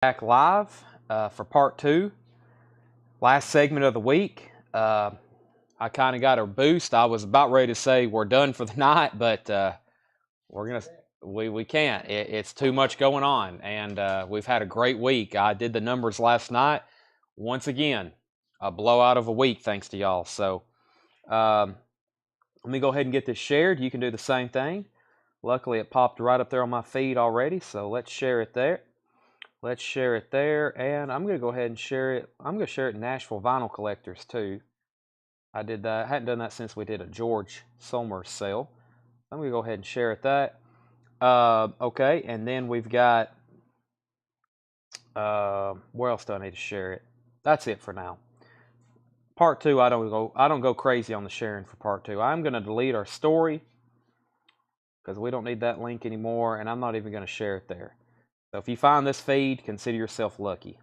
Back live for part 2, last segment of the week. I kind of got a boost. I was about ready to say we're done for the night, but we can't. It's too much going on, and we've had a great week. I did the numbers last night. Once again, a blowout of a week thanks to y'all. So let me go ahead and get this shared. You can do the same thing. Luckily, it popped right up there on my feed already, so let's share it there. Let's share it there, and I'm going to go ahead and share it. I'm going to share it in Nashville Vinyl Collectors, too. I did that. I hadn't done that since we did a George Somers sale. I'm going to go ahead and share it that. Okay, and then we've got, where else do I need to share it? That's it for now. Part 2, I don't go crazy on the sharing for part 2. I'm going to delete our story because we don't need that link anymore, and I'm not even going to share it there. So if you find this feed, consider yourself lucky.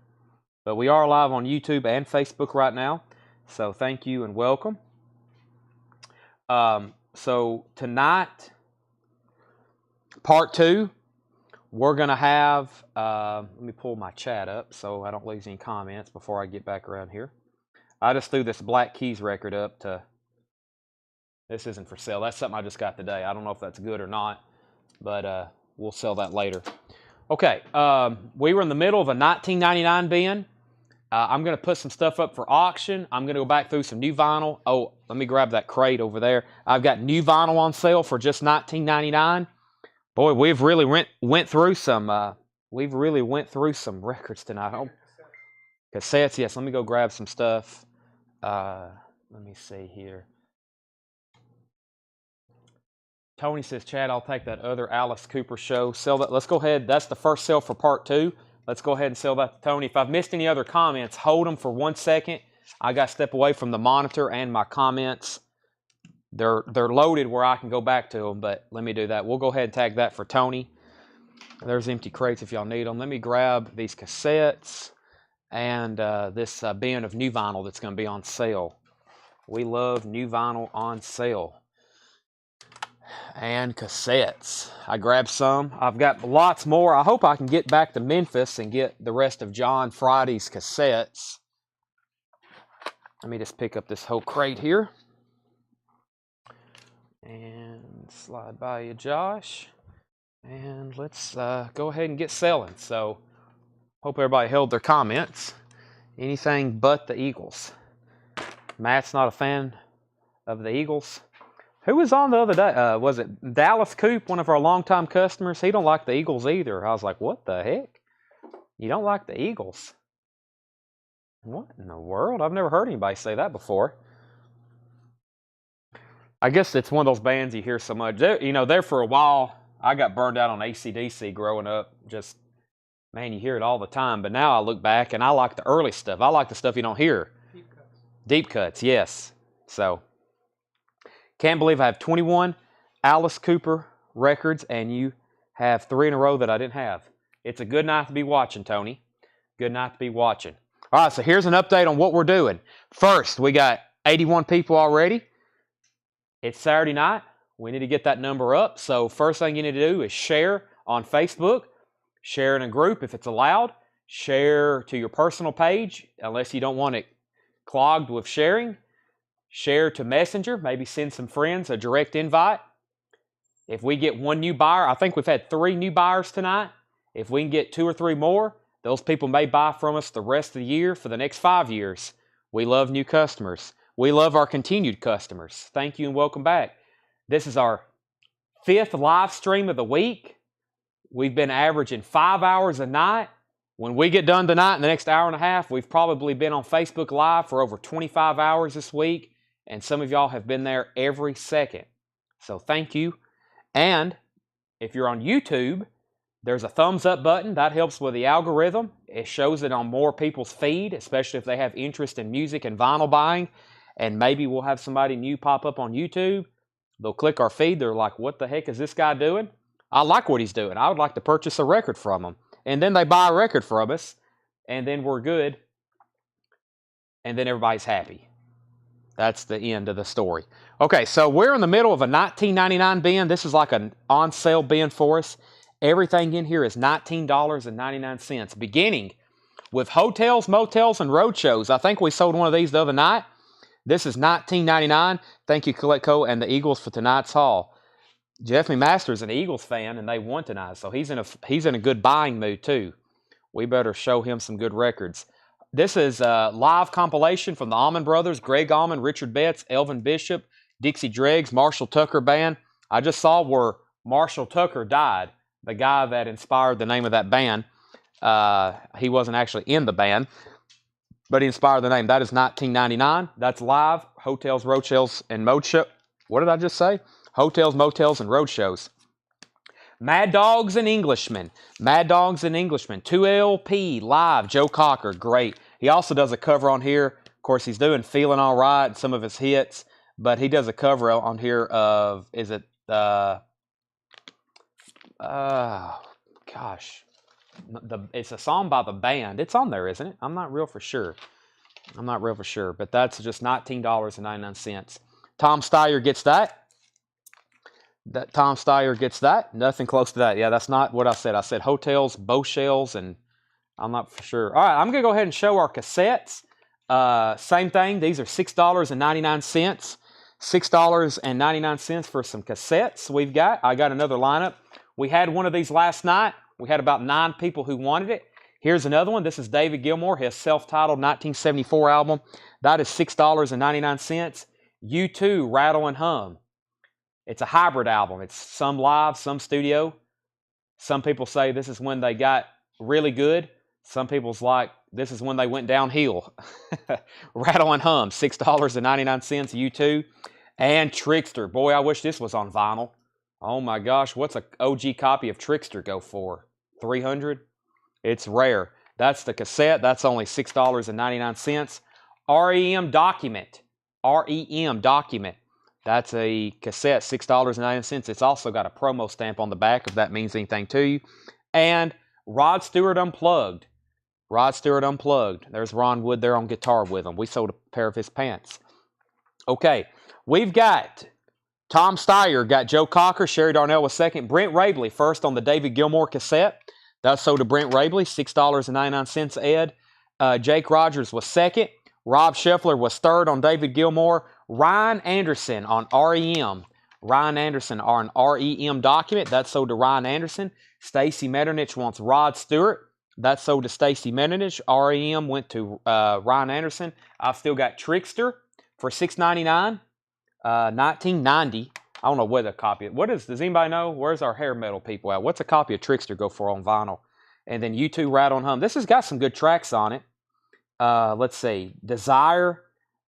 But we are live on YouTube and Facebook right now, so thank you and welcome. So tonight, part 2, we're going to have, let me pull my chat up so I don't lose any comments before I get back around here. I just threw this Black Keys record up to, this isn't for sale. That's something I just got today. I don't know if that's good or not, but we'll sell that later. Okay, we were in the middle of a 1999 bin. I'm going to put some stuff up for auction. I'm going to go back through some new vinyl. Oh, let me grab that crate over there. I've got new vinyl on sale for just $19.99. Boy, we've really went through some records tonight. Oh, cassettes, yes. Let me go grab some stuff. Let me see here. Tony says, Chad, I'll take that other Alice Cooper show. Sell that. Let's go ahead. That's the first sale for part 2. Let's go ahead and sell that to Tony. If I've missed any other comments, hold them for 1 second. I got to step away from the monitor and my comments. They're loaded where I can go back to them, but let me do that. We'll go ahead and tag that for Tony. There's empty crates if y'all need them. Let me grab these cassettes and this bin of new vinyl that's going to be on sale. We love new vinyl on sale. And cassettes. I grabbed some. I've got lots more. I hope I can get back to Memphis and get the rest of John Friday's cassettes. Let me just pick up this whole crate here. And slide by you, Josh. And let's go ahead and get selling. So, hope everybody held their comments. Anything but the Eagles. Matt's not a fan of the Eagles. Who was on the other day? Was it Dallas Coop, one of our longtime customers? He don't like the Eagles either. I was like, what the heck? You don't like the Eagles? What in the world? I've never heard anybody say that before. I guess it's one of those bands you hear so much. There for a while, I got burned out on AC/DC growing up. Just, man, you hear it all the time. But now I look back, and I like the early stuff. I like the stuff you don't hear. Deep cuts. Deep cuts, yes. So, can't believe I have 21 Alice Cooper records, and you have 3 in a row that I didn't have. It's a good night to be watching, Tony. Good night to be watching. All right, so here's an update on what we're doing. First, we got 81 people already. It's Saturday night. We need to get that number up. So first thing you need to do is share on Facebook. Share in a group if it's allowed. Share to your personal page, unless you don't want it clogged with sharing. Share to Messenger, maybe send some friends a direct invite. If we get 1 new buyer, I think we've had 3 new buyers tonight. If we can get 2 or 3 more, those people may buy from us the rest of the year for the next 5 years. We love new customers. We love our continued customers. Thank you and welcome back. This is our 5th live stream of the week. We've been averaging 5 hours a night. When we get done tonight in the next hour and a half, we've probably been on Facebook Live for over 25 hours this week. And some of y'all have been there every second. So thank you. And if you're on YouTube, there's a thumbs up button. That helps with the algorithm. It shows it on more people's feed, especially if they have interest in music and vinyl buying. And maybe we'll have somebody new pop up on YouTube. They'll click our feed. They're like, what the heck is this guy doing? I like what he's doing. I would like to purchase a record from him. And then they buy a record from us. And then we're good. And then everybody's happy. That's the end of the story. Okay, so we're in the middle of a 1999 bin. This is like an on-sale bin for us. Everything in here is $19.99, beginning with hotels, motels, and road shows. I think we sold one of these the other night. This is $19.99. Thank you, Coletco and the Eagles, for tonight's haul. Jeff McMaster's an Eagles fan, and they won tonight, so he's in a good buying mood too. We better show him some good records. This is a live compilation from the Allman Brothers, Greg Allman, Richard Betts, Elvin Bishop, Dixie Dregs, Marshall Tucker Band. I just saw where Marshall Tucker died, the guy that inspired the name of that band. He wasn't actually in the band, but he inspired the name. That is $19.99. That's live. Hotels, road shows, and mode show. What did I just say? Hotels, motels, and road shows. Mad Dogs and Englishmen. Mad Dogs and Englishmen. 2LP live. Joe Cocker. Great. He also does a cover on here. Of course, he's doing Feeling All Right and some of his hits. But he does a cover on here of, is it, gosh. It's a song by the band. It's on there, isn't it? I'm not real for sure. But that's just $19.99. Tom Steyer gets that. Tom Steyer gets that. Nothing close to that. Yeah, that's not what I said. I said hotels, bow shells, and I'm not for sure. All right, I'm going to go ahead and show our cassettes. Same thing. These are $6.99. $6.99 for some cassettes I got another lineup. We had one of these last night. We had about 9 people who wanted it. Here's another one. This is David Gilmour, his self-titled 1974 album. That is $6.99. U2, Rattle and Hum. It's a hybrid album. It's some live, some studio. Some people say this is when they got really good. Some people's like, this is when they went downhill. Rattle and Hum, $6.99, U2. And Trickster. Boy, I wish this was on vinyl. Oh my gosh, what's an OG copy of Trickster go for? $300? It's rare. That's the cassette. That's only $6.99. REM Document. REM Document. That's a cassette, $6.99. It's also got a promo stamp on the back if that means anything to you. And Rod Stewart Unplugged. Rod Stewart Unplugged. There's Ron Wood there on guitar with him. We sold a pair of his pants. Okay, we've got Tom Steyer, got Joe Cocker. Sherry Darnell was second. Brent Rabley first on the David Gilmour cassette. That's sold to Brent Rabley, $6.99, Ed. Jake Rogers was second. Rob Scheffler was third on David Gilmour. Ryan Anderson on REM. Ryan Anderson on REM Document. That's sold to Ryan Anderson. Stacy Metternich wants Rod Stewart. That's sold to Stacy Metternich. REM went to Ryan Anderson. I've still got Trickster for $6.99. 1990. I don't know what a copy. Does anybody know? Where's our hair metal people at? What's a copy of Trickster go for on vinyl? And then U2, Rattle and Hum. This has got some good tracks on it. Let's see. Desire.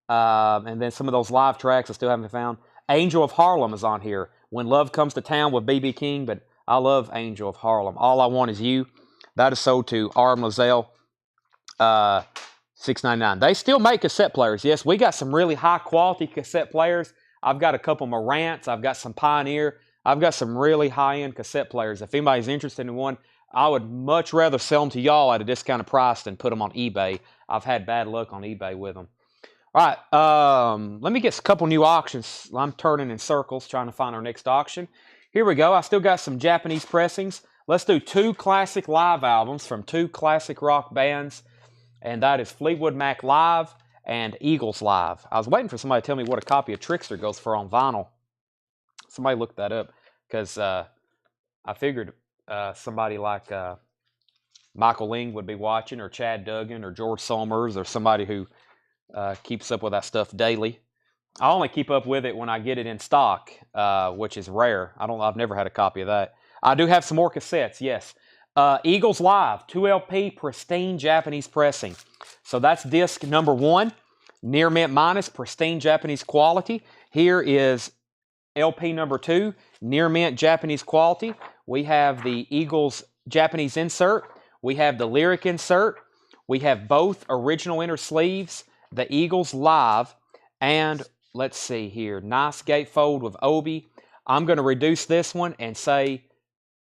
And then some of those live tracks I still haven't found. Angel of Harlem is on here. When Love Comes to Town with B.B. King, but I love Angel of Harlem. All I Want Is You. That is sold to R.M. Lozelle, $6.99. They still make cassette players. Yes, we got some really high-quality cassette players. I've got a couple Marantz. I've got some Pioneer. I've got some really high-end cassette players. If anybody's interested in one, I would much rather sell them to y'all at a discounted price than put them on eBay. I've had bad luck on eBay with them. All right, let me get a couple new auctions. I'm turning in circles trying to find our next auction. Here we go. I still got some Japanese pressings. Let's do 2 classic live albums from 2 classic rock bands, and that is Fleetwood Mac Live and Eagles Live. I was waiting for somebody to tell me what a copy of Trickster goes for on vinyl. Somebody looked that up because I figured somebody like Michael Ling would be watching, or Chad Duggan, or George Somers, or somebody who keeps up with that stuff daily. I only keep up with it when I get it in stock, which is rare. I've never had a copy of that. I do have some more cassettes, yes. Eagles Live, 2LP, pristine Japanese pressing. So that's disc number 1, near mint minus, pristine Japanese quality. Here is LP number 2, near mint Japanese quality. We have the Eagles Japanese insert. We have the lyric insert. We have both original inner sleeves, the Eagles Live, and let's see here, nice gatefold with Obi. I'm going to reduce this one and say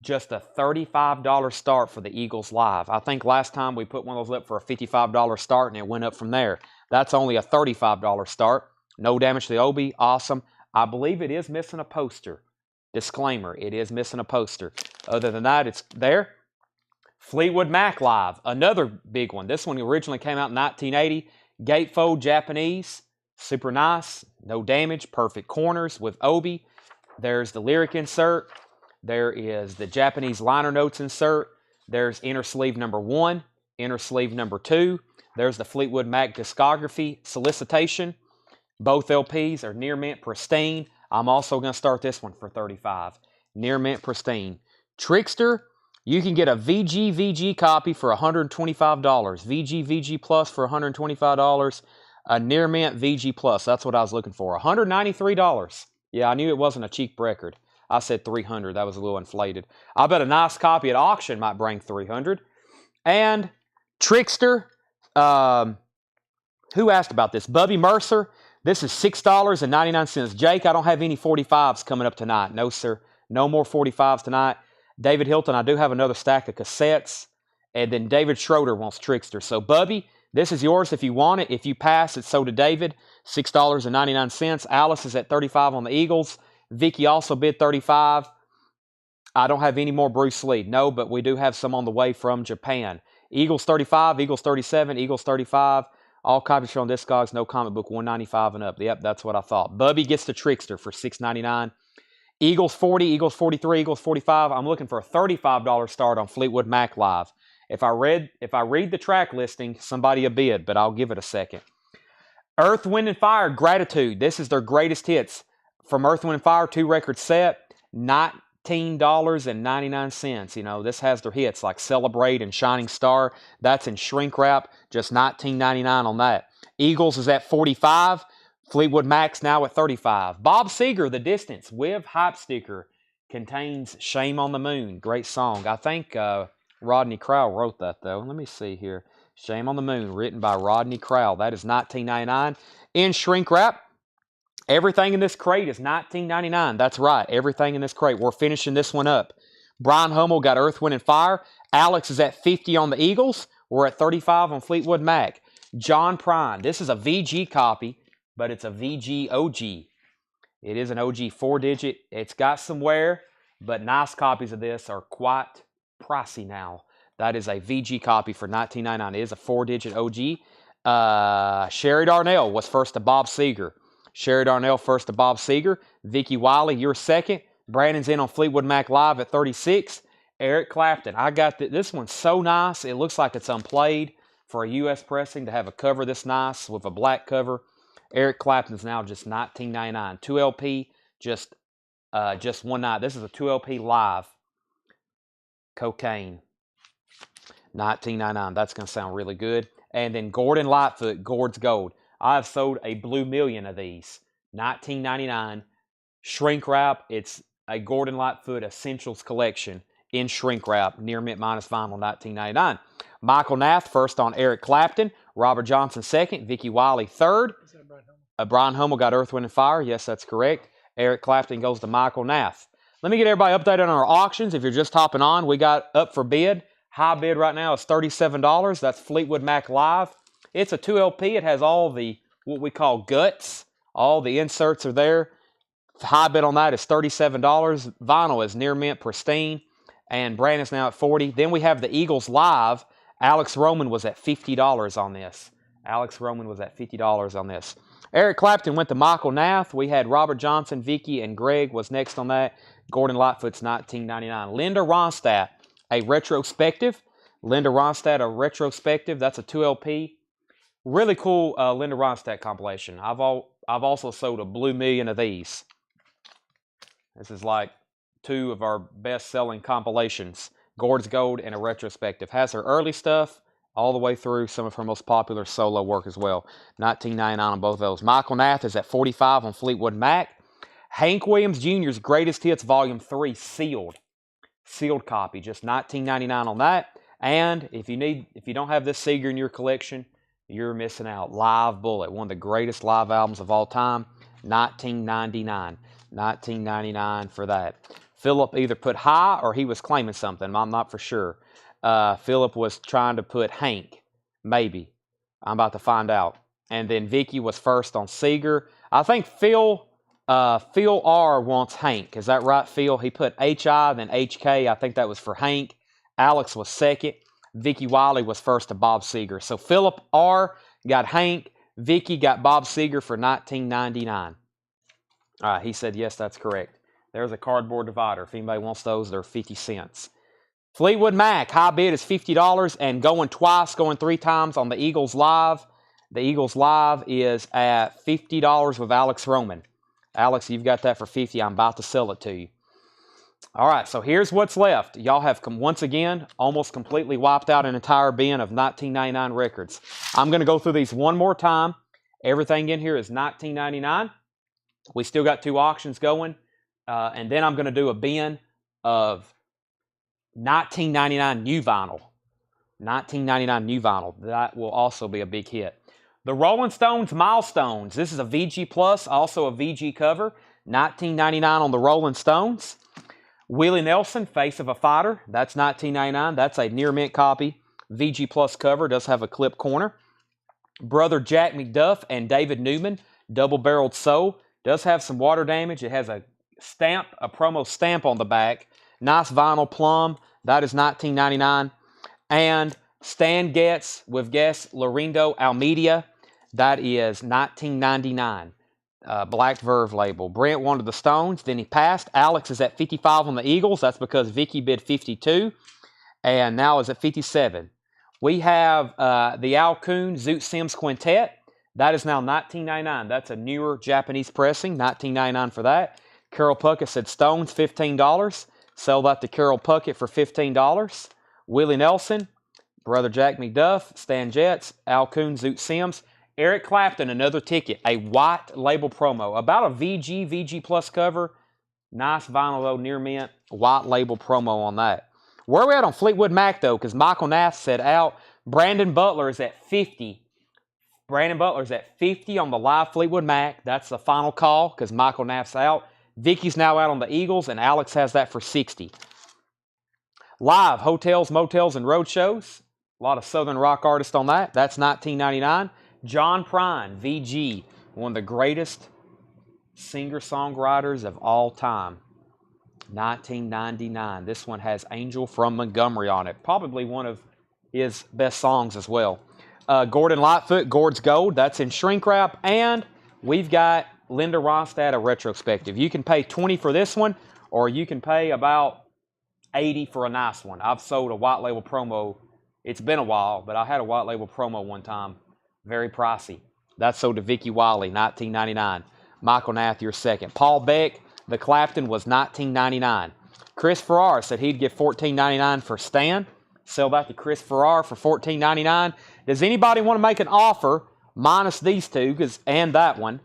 just a $35 start for the Eagles Live. I think last time we put one of those up for a $55 start and it went up from there. That's only a $35 start. No damage to the Obi. Awesome. I believe it is missing a poster. Disclaimer, it is missing a poster. Other than that, it's there. Fleetwood Mac Live, another big one. This one originally came out in 1980. Gatefold Japanese, super nice, no damage, perfect corners with obi. There's the lyric insert. There is the Japanese liner notes insert. There's inner sleeve number 1, inner sleeve number 2. There's the Fleetwood Mac discography solicitation. Both LPs are near mint pristine. I'm also going to start this one for $35. Near mint pristine. Trickster, you can get a VG copy for $125. VG Plus for $125. A near mint VG Plus. That's what I was looking for. $193. Yeah, I knew it wasn't a cheap record. I said $300. That was a little inflated. I bet a nice copy at auction might bring $300. And Trickster, who asked about this? Bubby Mercer. This is $6.99. Jake, I don't have any 45s coming up tonight. No, sir. No more 45s tonight. David Hilton, I do have another stack of cassettes. And then David Schroeder wants Trickster. So, Bubby, this is yours if you want it. If you pass, it's sold to David. $6.99. Alice is at $35 on the Eagles. Vicky also bid $35. I don't have any more Bruce Lee. No, but we do have some on the way from Japan. Eagles $35, Eagles $37, Eagles $35. All copies from Discogs, no comic book, $195 and up. Yep, that's what I thought. Bubby gets the Trickster for $6.99. Eagles 40, Eagles 43, Eagles 45. I'm looking for a $35 start on Fleetwood Mac Live. If I read the track listing, somebody will bid, but I'll give it a second. Earth, Wind, and Fire, Gratitude. This is their greatest hits. From Earth, Wind, and Fire, 2-record set, $19.99. You know, this has their hits like Celebrate and Shining Star. That's in shrink wrap, just $19.99 on that. Eagles is at $45. Fleetwood Mac's now at $35. Bob Seger, The Distance, with hype sticker, contains Shame on the Moon. Great song. I think Rodney Crowell wrote that, though. Let me see here. Shame on the Moon, written by Rodney Crowell. That is $19.99. In shrink wrap, everything in this crate is $19.99. That's right, everything in this crate. We're finishing this one up. Brian Hummel got Earth, Wind, and Fire. Alex is at $50 on the Eagles. We're at $35 on Fleetwood Mac. John Prine. This is a VG copy, but it's a VG OG. It is an OG 4-digit. It's got some wear, but nice copies of this are quite pricey now. That is a VG copy for $19.99. It is a 4-digit OG. Sherry Darnell was first to Bob Seger. Sherry Darnell first to Bob Seger. Vicky Wiley, you're second. Brandon's in on Fleetwood Mac Live at 36. Eric Clapton. I got this one's so nice. It looks like it's unplayed for a U.S. pressing to have a cover this nice with a black cover. Eric Clapton's now just $19.99. 2LP, just one night. This is a 2LP live. Cocaine. $19.99. That's going to sound really good. And then Gordon Lightfoot, Gord's Gold. I have sold a blue million of these. $19.99. Shrink wrap. It's a Gordon Lightfoot Essentials collection in shrink wrap. Near mint minus vinyl, $19.99. Michael Nath first on Eric Clapton. Robert Johnson second. Vicky Wiley third. Is that Brian Hummel? Brian Hummel got Earth, Wind, and Fire. Yes, that's correct. Eric Clapton goes to Michael Nath. Let me get everybody updated on our auctions. If you're just hopping on, we got up for bid. High bid right now is $37. That's Fleetwood Mac Live. It's a 2LP. It has all the, what we call guts. All the inserts are there. High bid on that is $37. Vinyl is near mint pristine. And Brandon's now at $40. Then we have the Eagles Live. Alex Roman was at $50 on this. Alex Roman was at $50 on this. Eric Clapton went to Michael Nath. We had Robert Johnson, Vicky, and Greg was next on that. Gordon Lightfoot's $19.99. Linda Ronstadt, a retrospective. Linda Ronstadt, a retrospective. That's a 2LP. Really cool Linda Ronstadt compilation. I've also sold a blue million of these. This is like two of our best-selling compilations. Gord's Gold and a retrospective. Has her early stuff all the way through some of her most popular solo work as well. $19.99 on both of those. Michael Nath is at $45 on Fleetwood Mac. Hank Williams Jr.'s Greatest Hits Volume 3 sealed. Sealed copy. Just $19.99 on that. And if you don't have this Seeger in your collection, you're missing out. Live Bullet, one of the greatest live albums of all time. $19.99. $19.99 for that. Philip either put high or he was claiming something. I'm not for sure. Philip was trying to put Hank. Maybe. I'm about to find out. And then Vicky was first on Seeger. I think Phil Phil R wants Hank. Is that right, Phil? He put HI, then HK. I think that was for Hank. Alex was second. Vicky Wiley was first to Bob Seger. So Philip R got Hank. Vicky got Bob Seger for $19.99. All right, he said, yes, that's correct. There's a cardboard divider. If anybody wants those, they're 50 cents. Fleetwood Mac, high bid is $50 and going twice, going 3 times on the Eagles Live. The Eagles Live is at $50 with Alex Roman. Alex, you've got that for $50. I'm about to sell it to you. All right, so here's what's left. Y'all have, once again, almost completely wiped out an entire bin of 1999 records. I'm going to go through these one more time. Everything in here is 1999. We still got 2 auctions going. And then I'm going to do a bin of 1999 new vinyl. 1999 new vinyl. That will also be a big hit. The Rolling Stones Milestones. This is a VG Plus, also a VG cover. 1999 on the Rolling Stones. Willie Nelson, Face of a Fighter. That's 1999. That's a near mint copy. VG Plus cover. Does have a clip corner. Brother Jack McDuff and David Newman. Double-barreled Soul. Does have some water damage. It has a stamp, a promo stamp on the back. Nice vinyl plum. That is 1999. And Stan Getz with guest Lorindo Almeida. That is 1999. Black Verve label. Brent wanted the Stones. Then he passed. Alex is at 55 on the Eagles. That's because Vicky bid 52. And now is at 57. We have the Al Coon Zoot Sims Quintet. That is now 1999. That's a newer Japanese pressing. 1999 for that. Carol Puckett said Stones, $15. Sell that to Carol Puckett for $15. Willie Nelson, Brother Jack McDuff, Stan Getz, Al Coon, Zoot Sims. Eric Clapton, another ticket. A white label promo. About a VG Plus cover. Nice vinyl though, near mint. White label promo on that. Where are we at on Fleetwood Mac though? Because Michael Nath said out. Brandon Butler is at 50. Brandon Butler's at 50 on the live Fleetwood Mac. That's the final call because Michael Nath's out. Vicky's now out on the Eagles, and Alex has that for 60. Live, Hotels, Motels, and Road Shows. A lot of Southern rock artists on that. That's 1999. John Prine, VG, one of the greatest singer-songwriters of all time. 1999. This one has Angel from Montgomery on it. Probably one of his best songs as well. Gordon Lightfoot, Gord's Gold. That's in shrink wrap. And we've got Linda Ronstadt, a retrospective. You can pay $20 for this one, or you can pay about $80 for a nice one. I've sold a white label promo. It's been a while, but I had a white label promo one time. Very pricey. That's sold to Vicky Wiley, 1999. Michael Nath, your second. Paul Beck, the Clapton was 1999. Chris Farrar said he'd give $14.99 for Stan. Sell that to Chris Farrar for $14.99. Does anybody want to make an offer minus these two and that one?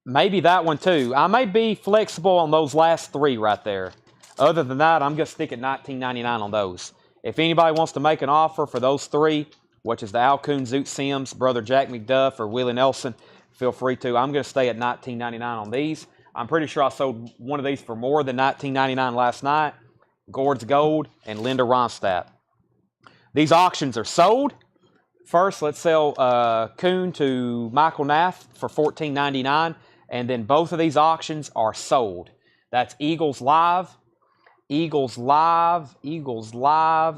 Maybe that one too. I may be flexible on those last 3 right there. Other than that, I'm going to stick at $19.99 on those. If anybody wants to make an offer for those 3, which is the Al Coon, Zoot Sims, Brother Jack McDuff, or Willie Nelson, feel free to. I'm going to stay at $19.99 on these. I'm pretty sure I sold one of these for more than $19.99 last night. Gord's Gold and Linda Ronstadt. These auctions are sold. First, let's sell Coon to Michael Nath for $14.99. And then both of these auctions are sold. That's Eagles Live. Eagles Live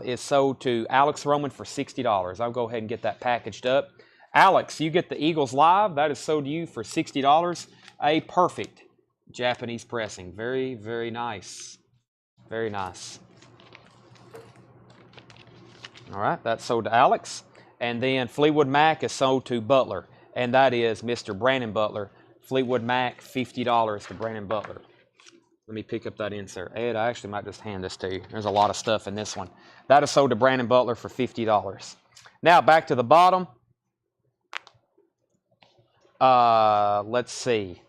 is sold to Alex Roman for $60. I'll go ahead and get that packaged up. Alex, you get the Eagles Live. That is sold to you for $60. A perfect Japanese pressing. Very, very nice. Very nice. All right, that's sold to Alex. And then Fleetwood Mac is sold to Butler. And that is Mr. Brandon Butler. Fleetwood Mac, $50 to Brandon Butler. Let me pick up that insert. Ed, I actually might just hand this to you. There's a lot of stuff in this one. That is sold to Brandon Butler for $50. Now, back to the bottom. Let's see.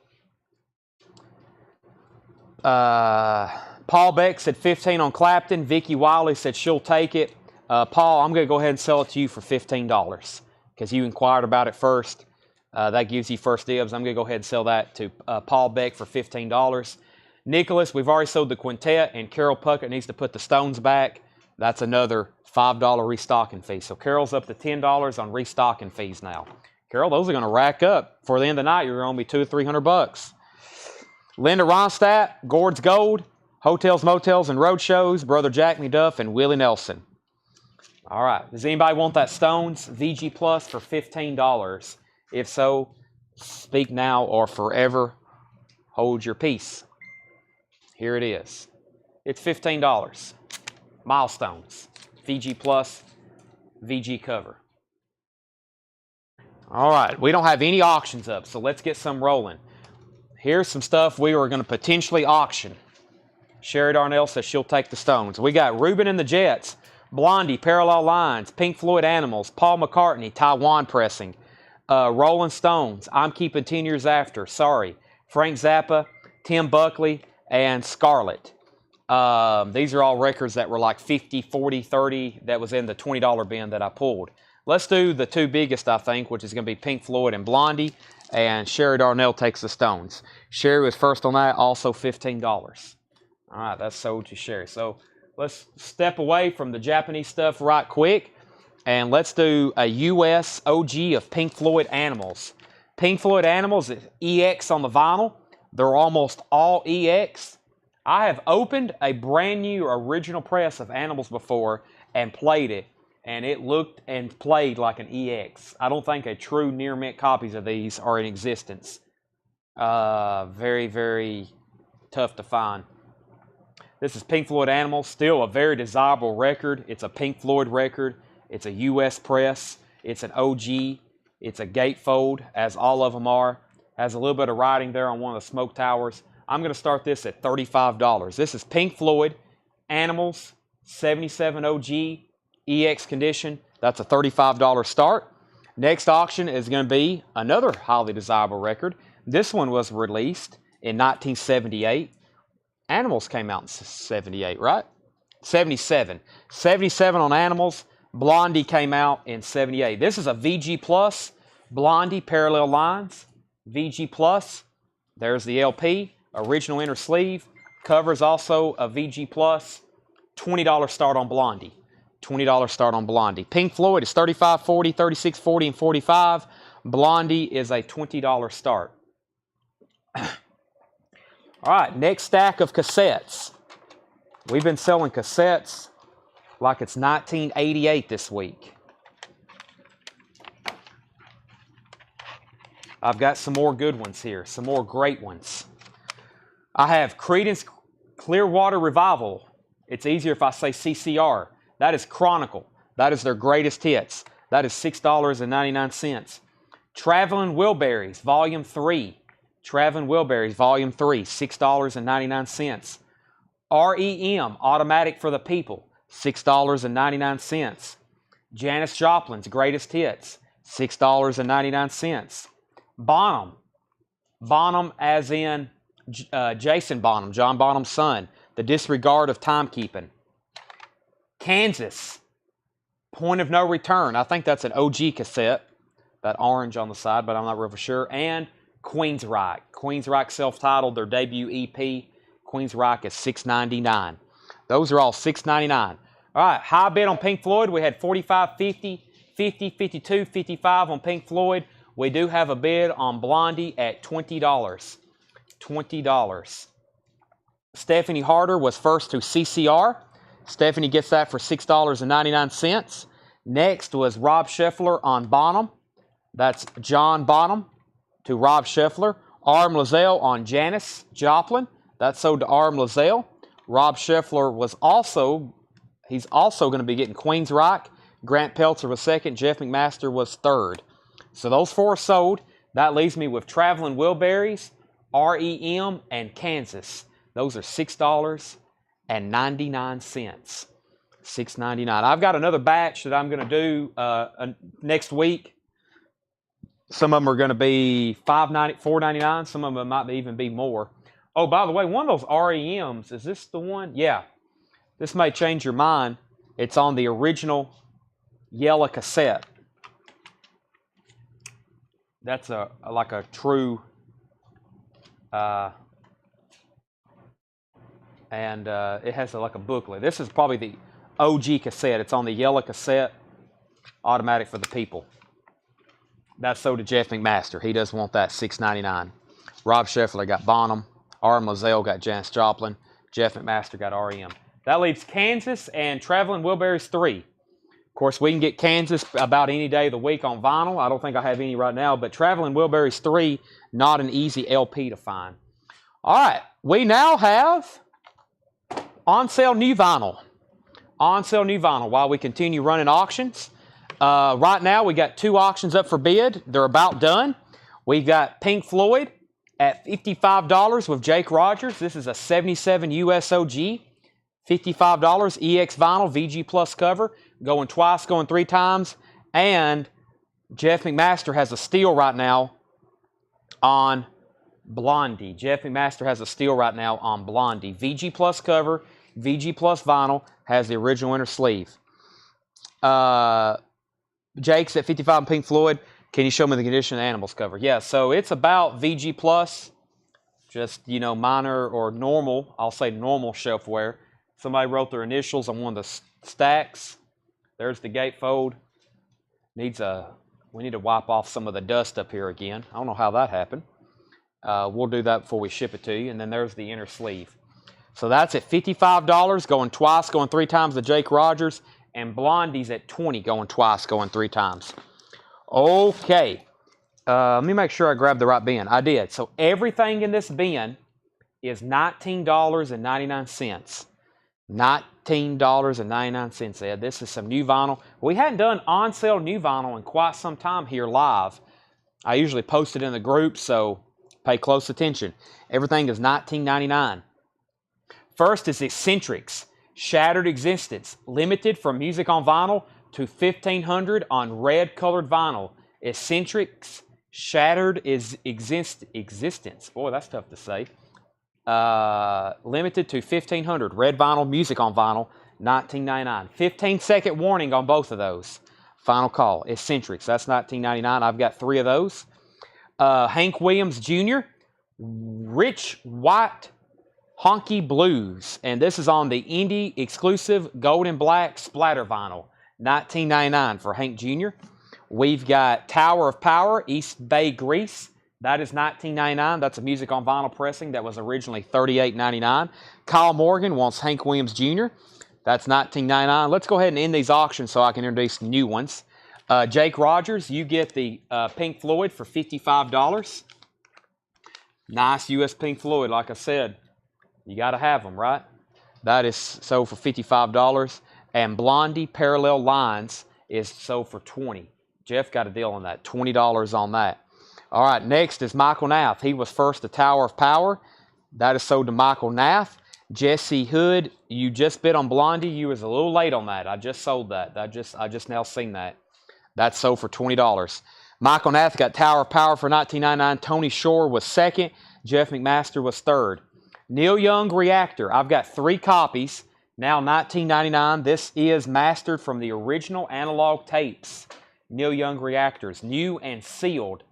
Paul Beck said 15 on Clapton. Vicky Wiley said she'll take it. Paul, I'm going to go ahead and sell it to you for $15 because you inquired about it first. That gives you first dibs. I'm going to go ahead and sell that to Paul Beck for $15. Nicholas, we've already sold the Quintet, and Carol Puckett needs to put the Stones back. That's another $5 restocking fee. So Carol's up to $10 on restocking fees now. Carol, those are going to rack up. For the end of the night, you're going to be $200 or $300. Linda Ronstadt, Gord's Gold, Hotels, Motels, and Roadshows, Brother Jack McDuff, and Willie Nelson. All right. Does anybody want that Stones VG Plus for $15? If so, speak now or forever hold your peace. Here it is. It's $15. Milestones. VG Plus, VG cover. All right. We don't have any auctions up, so let's get some rolling. Here's some stuff we were going to potentially auction. Sherry Darnell says she'll take the Stones. We got Ruben and the Jets, Blondie, Parallel Lines, Pink Floyd Animals, Paul McCartney, Taiwan Pressing, Rolling Stones, I'm Keeping 10 Years After, sorry, Frank Zappa, Tim Buckley, and Scarlett. These are all records that were like 50, 40, 30 that was in the $20 bin that I pulled. Let's do the two biggest, I think, which is going to be Pink Floyd and Blondie, and Sherry Darnell takes the Stones. Sherry was first on that, also $15. All right, that's sold to Sherry. So let's step away from the Japanese stuff right quick, and let's do a U.S. OG of Pink Floyd Animals. Pink Floyd Animals is EX on the vinyl. They're almost all EX. I have opened a brand new original press of Animals before and played it, and it looked and played like an EX. I don't think a true near mint copies of these are in existence. Very, very tough to find. This is Pink Floyd Animals, still a very desirable record. It's a Pink Floyd record. It's a U.S. press. It's an OG. It's a gatefold, as all of them are. Has a little bit of writing there on one of the smoke towers. I'm going to start this at $35. This is Pink Floyd Animals, 77 OG, EX condition. That's a $35 start. Next auction is going to be another highly desirable record. This one was released in 1978. Animals came out in 78, right? 77. 77 on Animals. Blondie came out in 78. This is a VG Plus. Blondie, Parallel Lines. VG Plus. There's the LP. Original inner sleeve. Cover is also a VG Plus. $20 start on Blondie. $20 start on Blondie. Pink Floyd is $35, $40, $36, $40, and $45. Blondie is a $20 start. All right, next stack of cassettes. We've been selling cassettes like it's 1988 this week. I've got some more good ones here, some more great ones. I have Creedence Clearwater Revival. It's easier if I say CCR. That is Chronicle. That is their greatest hits. That is $6.99. Traveling Wilburys, Volume 3. Traveling Wilburys, Volume 3, $6.99. REM, Automatic for the People, $6.99. Janis Joplin's Greatest Hits, $6.99. Bonham as in Jason Bonham, John Bonham's son, The Disregard of Timekeeping. Kansas, Point of No Return. I think that's an OG cassette, that orange on the side, but I'm not real for sure. And Queensryche. Queensryche self-titled, their debut EP. Queensryche is $6.99. Those are all $6.99. All right, high bid on Pink Floyd. We had 45, 50, 50, 52, 55 on Pink Floyd. We do have a bid on Blondie at $20. $20. Stephanie Harder was first to CCR. Stephanie gets that for $6.99. Next was Rob Scheffler on Bonham. That's John Bonham to Rob Scheffler. Arm Lazelle on Janis Joplin. That's sold to Arm Lazelle. Rob Scheffler was he's also going to be getting Queensryche. Grant Peltzer was second. Jeff McMaster was third. So those four sold. That leaves me with Traveling Wilburys, REM, and Kansas. Those are $6.99. $6.99. I've got another batch that I'm going to do next week. Some of them are going to be $4.99. Some of them might even be more. Oh, by the way, one of those REMs, is this the one? Yeah. This may change your mind. It's on the original yellow cassette. That's like a true, and it has like a booklet. This is probably the OG cassette. It's on the yellow cassette, Automatic for the People. That's sold to Jeff McMaster. He does want that $6.99. Rob Scheffler got Bonham. R.M. Moselle got Janis Joplin. Jeff McMaster got R.E.M. That leaves Kansas and Traveling Wilburys 3. Of course, we can get Kansas about any day of the week on vinyl. I don't think I have any right now, but Traveling Wilburys 3, not an easy LP to find. All right, we now have on sale new vinyl. On sale new vinyl while we continue running auctions. Right now, we got 2 auctions up for bid. They're about done. We've got Pink Floyd at $55 with Jake Rogers. This is a 77 USOG. $55 EX vinyl, VG Plus cover. Going twice, going 3 times. And Jeff McMaster has a steal right now on Blondie. Jeff McMaster has a steal right now on Blondie. VG Plus cover, VG Plus vinyl, has the original inner sleeve. Jake's at 55 Pink Floyd. Can you show me the condition of the Animals cover? Yeah, so it's about VG Plus, just, you know, minor or normal, I'll say normal shelfware. Somebody wrote their initials on one of the stacks. There's the gatefold. We need to wipe off some of the dust up here again. I don't know how that happened. We'll do that before we ship it to you. And then there's the inner sleeve. So that's at $55, going twice, going 3 times the Jake Rogers. And Blondie's at $20, going twice, going 3 times. Okay. Let me make sure I grabbed the right bin. I did. So everything in this bin is $19.99. $19.99, Ed. This is some new vinyl. We hadn't done on sale new vinyl in quite some time here live. I usually post it in the group, so pay close attention. Everything is $19.99. First is Eccentrics, Shattered Existence, limited from music on vinyl to $1,500 on red colored vinyl. Eccentrics, Shattered Existence. Boy, that's tough to say. Limited to $1,500. Red vinyl, music on vinyl, $19.99. 15-second warning on both of those. Final call. Eccentrics, that's $19.99. I've got 3 of those. Hank Williams Jr., Rich White Honky Blues. And this is on the indie exclusive gold and black splatter vinyl. $19.99 for Hank Jr. We've got Tower of Power, East Bay Grease. That is $19.99. That's a music on vinyl pressing that was originally $38.99. Kyle Morgan wants Hank Williams Jr. That's $19.99. Let's go ahead and end these auctions so I can introduce new ones. Jake Rogers, you get the Pink Floyd for $55. Nice US Pink Floyd, like I said. You got to have them, right? That is sold for $55. And Blondie Parallel Lines is sold for $20. Jeff got a deal on that, $20 on that. All right, next is Michael Nath. He was first to Tower of Power. That is sold to Michael Nath. Jesse Hood, you just bid on Blondie. You was a little late on that. I just sold that. I just now seen that. That's sold for $20. Michael Nath got Tower of Power for $19.99. Tony Shore was second. Jeff McMaster was third. Neil Young Reactor. I've got 3 copies. Now $19.99. This is mastered from the original analog tapes. Neil Young Reactors. New and sealed.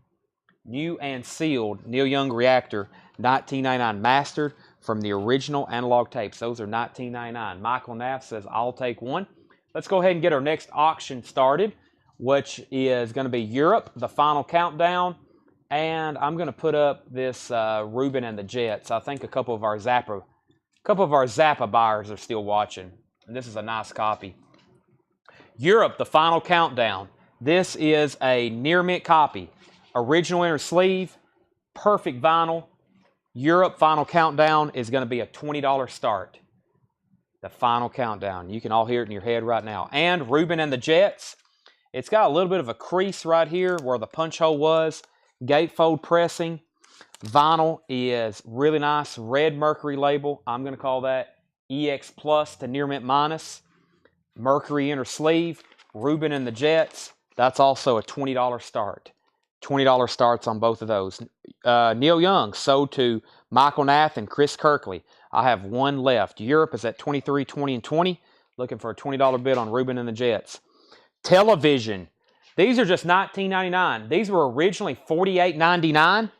New and sealed Neil Young Reactor, $19.99. Mastered from the original analog tapes. Those are $19.99. Michael Nath says, I'll take one. Let's go ahead and get our next auction started, which is going to be Europe, the final countdown. And I'm going to put up this Ruben and the Jets. I think a couple of our Zappa buyers are still watching. And this is a nice copy. Europe, the final countdown. This is a near mint copy. Original inner sleeve, perfect vinyl. Europe final countdown is going to be a $20 start. The final countdown. You can all hear it in your head right now. And Ruben and the Jets. It's got a little bit of a crease right here where the punch hole was. Gatefold pressing. Vinyl is really nice. Red Mercury label. I'm going to call that EX Plus to near mint minus. Mercury inner sleeve. Ruben and the Jets. That's also a $20 start. $20 starts on both of those. Neil Young sold to Michael Nath and Chris Kirkley. I have 1 left. Europe is at $23, $20, and $20. Looking for a $20 bid on Ruben and the Jets. Television. These are just $19.99. These were originally $48.99.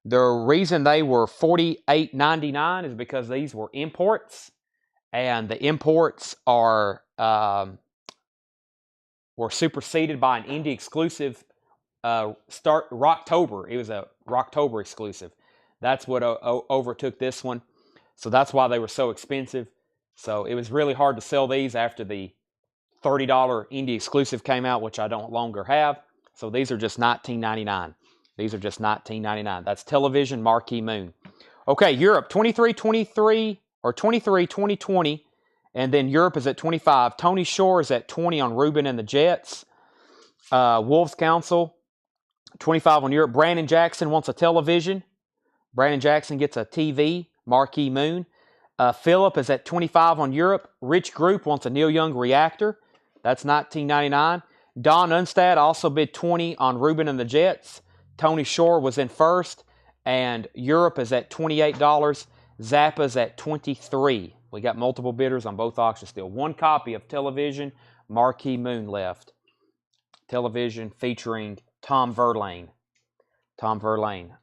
The reason they were $48.99 is because these were imports. And the imports were superseded by an indie exclusive Rocktober. It was a Rocktober exclusive. That's what overtook this one. So that's why they were so expensive. So it was really hard to sell these after the $30 indie exclusive came out, which I don't longer have. So these are just $19.99. These are just $19.99. That's Television Marquee Moon. Okay, Europe, 23-23 or 23-2020. And then Europe is at 25. Tony Shore is at 20 on Ruben and the Jets. Wolves Council, 25 on Europe. Brandon Jackson wants a television. Brandon Jackson gets a TV, Marquee Moon. Philip is at 25 on Europe. Rich Group wants a Neil Young reactor. That's $19.99. Don Unstad also bid 20 on Ruben and the Jets. Tony Shore was in first. And Europe is at $28. Zappa's at $23. We got multiple bidders on both auctions still. One copy of Television Marquee Moon left. Television featuring Tom Verlaine. Tom Verlaine.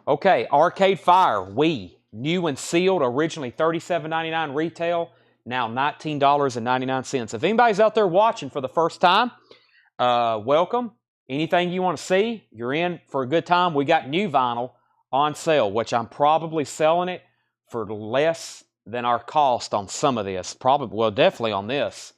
Okay, Arcade Fire, Wii. New and sealed, originally $37.99 retail, now $19.99. If anybody's out there watching for the first time, welcome. Anything you want to see, you're in for a good time. We got new vinyl on sale, which I'm probably selling it for less than our cost on some of this. Probably, well, definitely on this.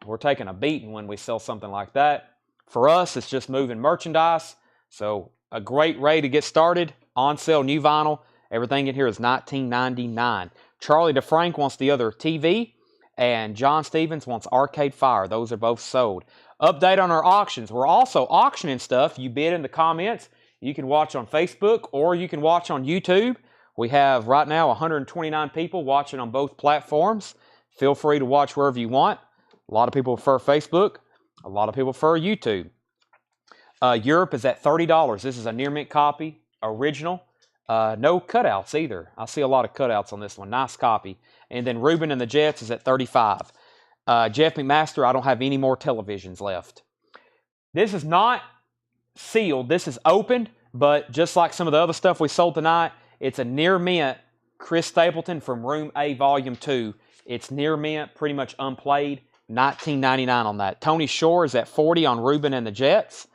We're taking a beating when we sell something like that. For us, it's just moving merchandise. So a great way to get started. On sale, new vinyl. Everything in here is $19.99. Charlie DeFrank wants the other TV. And John Stevens wants Arcade Fire. Those are both sold. Update on our auctions. We're also auctioning stuff. You bid in the comments. You can watch on Facebook or you can watch on YouTube. We have right now 129 people watching on both platforms. Feel free to watch wherever you want. A lot of people prefer Facebook. A lot of people prefer YouTube. Europe is at $30. This is a near mint copy, original. No cutouts either. I see a lot of cutouts on this one. Nice copy. And then Ruben and the Jets is at $35. Jeff McMaster, I don't have any more televisions left. This is not sealed. This is opened, but just like some of the other stuff we sold tonight, it's a near mint Chris Stapleton from Room A Volume 2. It's near mint, pretty much unplayed. $19.99 on that. Tony Shore is at 40 on Ruben and the Jets.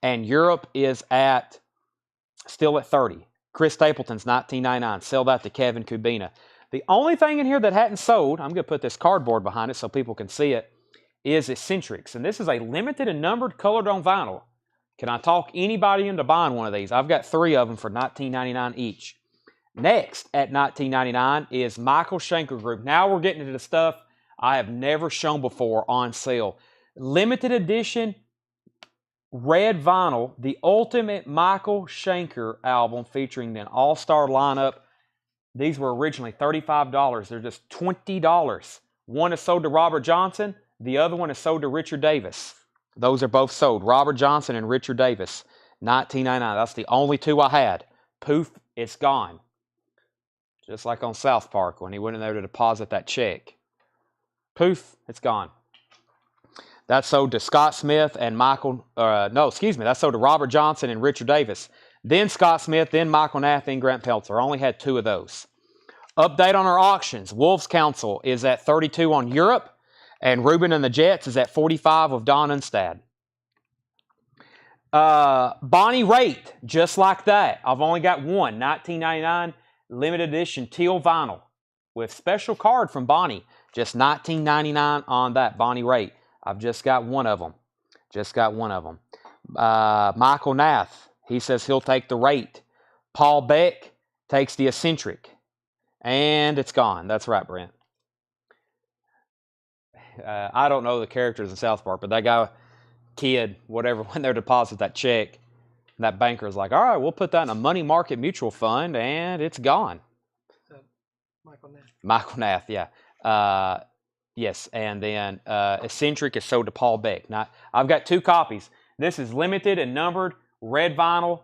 And Europe is at still at 30. Chris Stapleton's $19.99. Sell that to Kevin Kubina. The only thing in here that hadn't sold, I'm going to put this cardboard behind it so people can see it, is Eccentrics. And this is a limited and numbered colored on vinyl. Can I talk anybody into buying one of these? I've got 3 of them for $19.99 each. Next at $19.99 is Michael Schenker Group. Now we're getting into the stuff I have never shown before on sale. Limited edition red vinyl, the Ultimate Michael Schenker album featuring an all-star lineup. These were originally $35. They're just $20. One is sold to Robert Johnson. The other one is sold to Richard Davis. Those are both sold. Robert Johnson and Richard Davis. $19.99. That's the only 2 I had. Poof, it's gone. Just like on South Park when he went in there to deposit that check. Poof, it's gone. That's sold to Scott Smith and Michael, that's sold to Robert Johnson and Richard Davis. Then Scott Smith, then Michael Nath, then Grant Peltzer. I only had 2 of those. Update on our auctions. Wolves Council is at 32 on Europe, and Ruben and the Jets is at 45 of Don Unstad. Bonnie Raitt, just like that. I've only got one, $19.99 limited edition teal vinyl with special card from Bonnie. Just $19.99 on that, Bonnie Raitt. I've just got one of them. Michael Nath, he says he'll take the Raitt. Paul Beck takes the Eccentric. And it's gone. That's right, Brent. I don't know the characters in South Park, but that guy, kid, whatever, when they deposit that check, that banker is like, all right, we'll put that in a money market mutual fund, and it's gone. Michael Nath. Michael Nath, yeah. Yes, and then Eccentric is sold to Paul Beck. Now, I've got 2 copies. This is limited and numbered, red vinyl,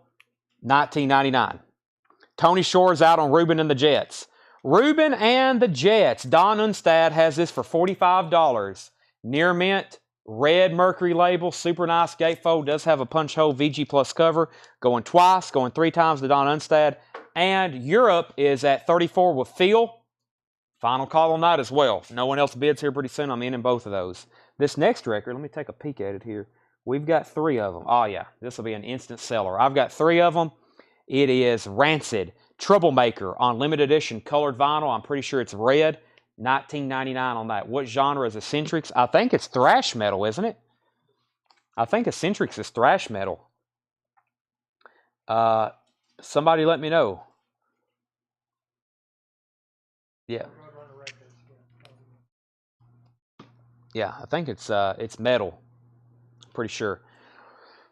$19.99. Tony Shore's out on Ruben and the Jets. Ruben and the Jets. Don Unstad has this for $45. Near mint, red Mercury label, super nice gatefold. Does have a punch hole VG Plus cover. Going twice, going 3 times to Don Unstad. And Europe is at 34 with Phil. Final call on that as well. No one else bids here pretty soon. I'm in both of those. This next record, let me take a peek at it here. We've got 3 of them. Oh, yeah. This will be an instant seller. I've got 3 of them. It is Rancid. Troublemaker on limited edition colored vinyl. I'm pretty sure it's red. $19.99 on that. What genre is Eccentrics? I think it's thrash metal, isn't it? I think Eccentrics is thrash metal. Somebody let me know. Yeah. Yeah, I think it's metal. Pretty sure.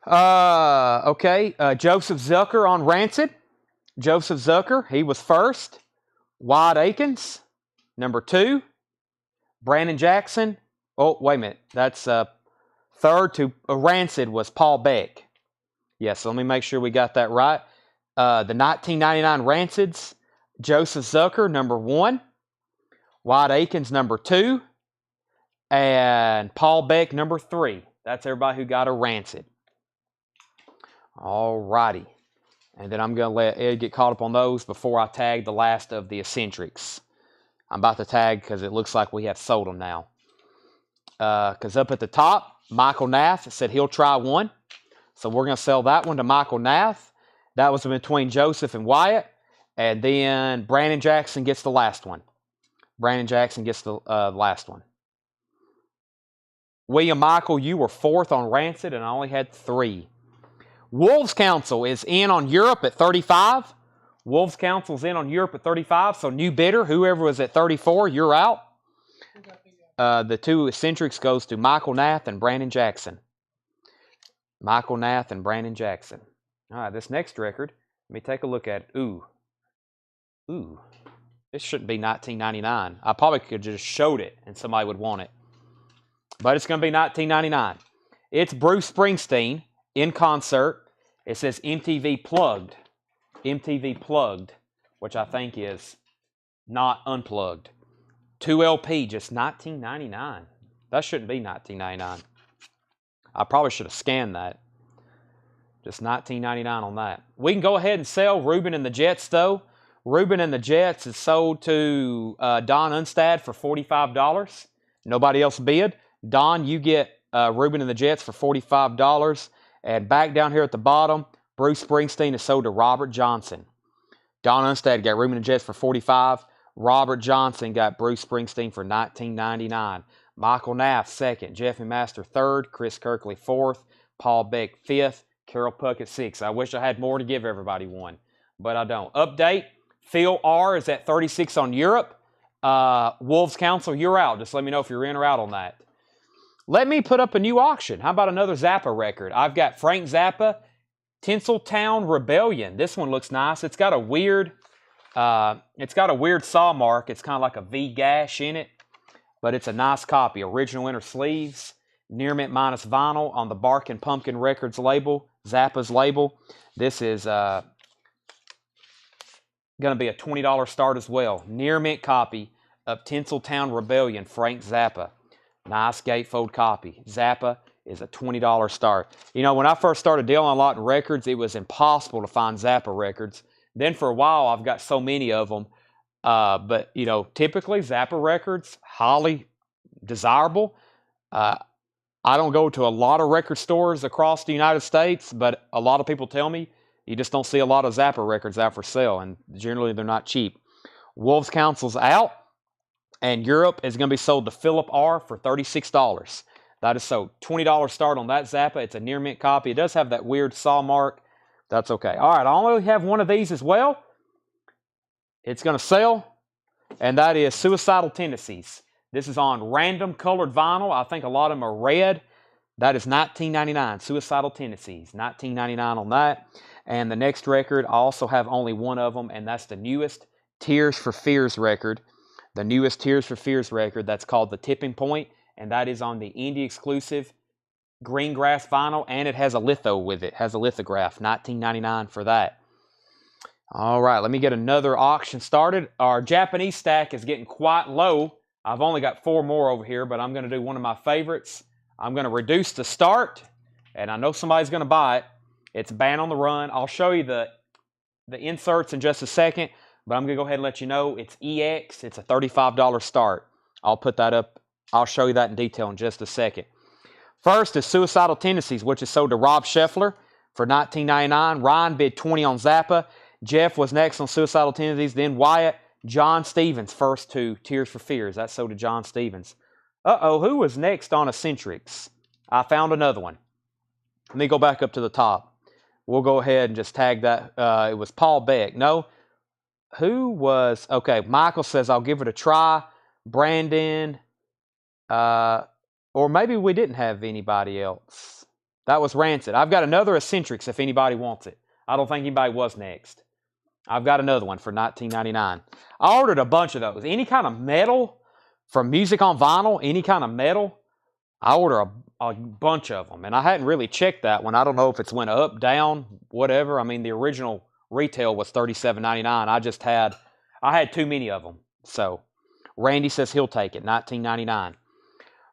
Okay. Joseph Zucker on Rancid. Joseph Zucker, he was first. Wyatt Akins, number 2. Brandon Jackson. Oh, wait a minute. That's third to Rancid was Paul Beck. Yes, so let me make sure we got that right. The 1999 Rancids, Joseph Zucker, number 1. Wyatt Akins, number 2. And Paul Beck, number 3. That's everybody who got a Rancid. All righty. And then I'm going to let Ed get caught up on those before I tag the last of the Eccentrics. I'm about to tag because it looks like we have sold them now. Because up at the top, Michael Nath said he'll try one. So we're going to sell that one to Michael Nath. That was between Joseph and Wyatt. And then Brandon Jackson gets the last one. Brandon Jackson gets the last one. William Michael, you were 4th on Rancid and I only had 3. Wolves Council is in on Europe at 35. Wolves Council's in on Europe at 35. So new bidder, whoever was at 34, you're out. The 2 Eccentrics goes to Michael Nath and Brandon Jackson. Michael Nath and Brandon Jackson. All right, this next record, let me take a look at it. Ooh. This shouldn't be $19.99. I probably could just showed it and somebody would want it. But it's going to be $19.99. It's Bruce Springsteen in concert. It says MTV Plugged. MTV Plugged, which I think is not unplugged. 2 LP, just $19.99. That shouldn't be $19.99. I probably should have scanned that. Just $19.99 on that. We can go ahead and sell Reuben and the Jets, though. Reuben and the Jets is sold to Don Unstad for $45. Nobody else bid. Don, you get Reuben and the Jets for $45. And back down here at the bottom, Bruce Springsteen is sold to Robert Johnson. Don Unstad got Reuben and the Jets for $45. Robert Johnson got Bruce Springsteen for $19.99. Michael Nath, 2nd. Jeffrey Master, 3rd. Chris Kirkley, 4th. Paul Beck, 5th. Carol Puckett, 6th. I wish I had more to give everybody one, but I don't. Update, Phil R. is at 36 on Europe. Wolves Council, you're out. Just let me know if you're in or out on that. Let me put up a new auction. How about another Zappa record? I've got Frank Zappa, Tinseltown Rebellion. This one looks nice. It's got a weird saw mark. It's kind of like a V gash in it, but it's a nice copy. Original inner sleeves, near mint minus vinyl on the Bark and Pumpkin Records label, Zappa's label. This is going to be a $20 start as well. Near mint copy of Tinseltown Rebellion, Frank Zappa. Nice gatefold copy. Zappa is a $20 start. You know, when I first started dealing a lot in records, it was impossible to find Zappa records. Then for a while, I've got so many of them. But, you know, typically Zappa records, highly desirable. I don't go to a lot of record stores across the United States, but a lot of people tell me you just don't see a lot of Zappa records out for sale, and generally they're not cheap. Wolves Council's out. And Europe is going to be sold to Philip R. for $36. That is so. $20 start on that Zappa. It's a near mint copy. It does have that weird saw mark. That's okay. All right, I only have one of these as well. It's going to sell, and that is Suicidal Tendencies. This is on random colored vinyl. I think a lot of them are red. That is $19.99. Suicidal Tendencies. $19.99 on that. And the next record, I also have only one of them, and that's the newest Tears for Fears record. The newest Tears for Fears record, that's called The Tipping Point, and that is on the indie exclusive green grass vinyl, and it has a litho with it. Has a lithograph. $19.99 for that. All right, let me get another auction started. Our Japanese stack is getting quite low. I've only got 4 more over here, but I'm going to do one of my favorites. I'm going to reduce the start, and I know somebody's going to buy it. It's Band on the Run. I'll show you the inserts in just a second. But I'm going to go ahead and let you know it's EX. It's a $35 start. I'll put that up. I'll show you that in detail in just a second. First is Suicidal Tendencies, which is sold to Rob Scheffler for $19.99. Ryan bid $20 on Zappa. Jeff was next on Suicidal Tendencies. Then Wyatt. John Stevens, first to Tears for Fears. That's so did John Stevens. Uh-oh, who was next on Eccentrics? I found another one. Let me go back up to the top. We'll go ahead and just tag that. It was Paul Beck. No. Who was... Okay, Michael says, I'll give it a try. Brandon. Or maybe we didn't have anybody else. That was Rancid. I've got another Eccentrics if anybody wants it. I don't think anybody was next. I've got another one for $19.99. I ordered a bunch of those. Any kind of metal from Music on Vinyl, any kind of metal, I order a bunch of them. And I hadn't really checked that one. I don't know if it's went up, down, whatever. I mean, the original retail was $37.99. I had too many of them. So Randy says he'll take it, $19.99.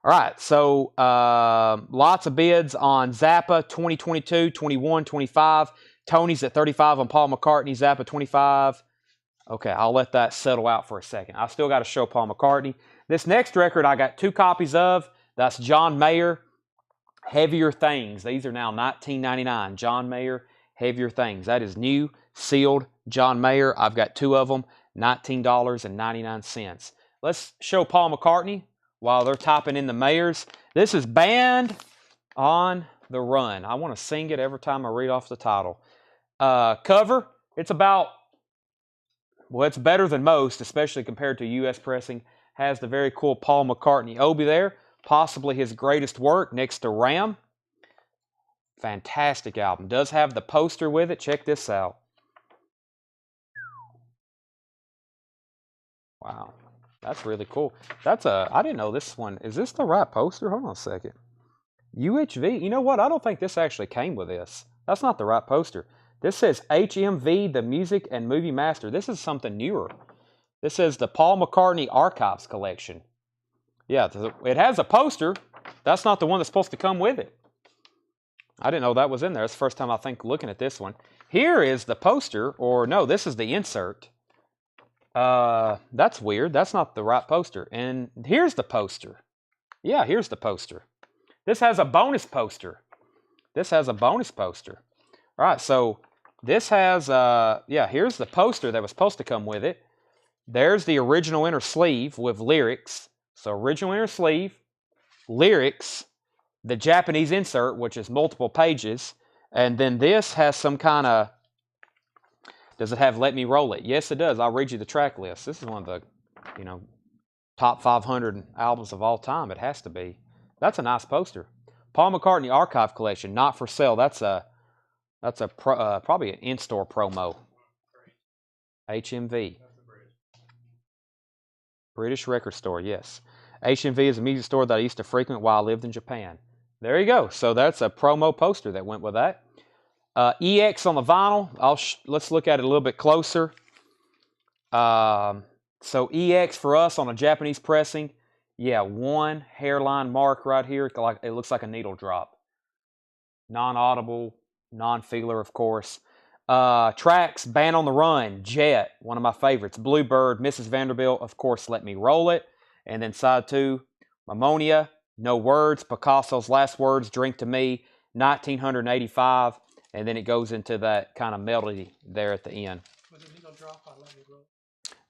All right, so lots of bids on Zappa 2022, 21, 25. Tony's at 35 on Paul McCartney, Zappa 25. Okay, I'll let that settle out for a second. I still got to show Paul McCartney. This next record I got 2 copies of. That's John Mayer, Heavier Things. These are now $19.99. John Mayer, Heavier Things. That is new, sealed John Mayer. I've got 2 of them, $19.99. Let's show Paul McCartney while they're typing in the Mayers. This is Band on the Run. I want to sing it every time I read off the title. Cover, it's about, well, it's better than most, especially compared to U.S. pressing. Has the very cool Paul McCartney Obi there, possibly his greatest work next to Ram. Fantastic album. Does have the poster with it. Check this out. Wow, that's really cool. I didn't know this one. Is this the right poster? Hold on a second. UHV. You know what? I don't think this actually came with this. That's not the right poster. This says HMV, the Music and Movie Master. This is something newer. This says the Paul McCartney Archives Collection. Yeah, it has a poster. That's not the one that's supposed to come with it. I didn't know that was in there. It's the first time I think looking at this one. Here is the poster, or no, this is the insert. That's weird. That's not the right poster. And here's the poster. Yeah, here's the poster. This has a bonus poster. This has a bonus poster. All right, so this has, yeah, here's the poster that was supposed to come with it. There's the original inner sleeve with lyrics. So original inner sleeve, lyrics, the Japanese insert, which is multiple pages, and then this has some kind of, does it have Let Me Roll It? Yes, it does. I'll read you the track list. This is one of the, top 500 albums of all time. It has to be. That's a nice poster. Paul McCartney Archive Collection, not for sale. That's probably an in-store promo. HMV. British record store, yes. HMV is a music store that I used to frequent while I lived in Japan. There you go. So that's a promo poster that went with that. EX on the vinyl. Let's look at it a little bit closer. So EX for us on a Japanese pressing. Yeah, one hairline mark right here. It looks like a needle drop. Non-audible, non-feeler, of course. Tracks, Band on the Run, Jet, one of my favorites. Bluebird, Mrs. Vanderbilt, of course, Let Me Roll It. And then side 2, Ammonia, No Words, Picasso's Last Words, Drink to Me, 1985. And then it goes into that kind of melody there at the end. Was it Needle Drop or Let Me Roll?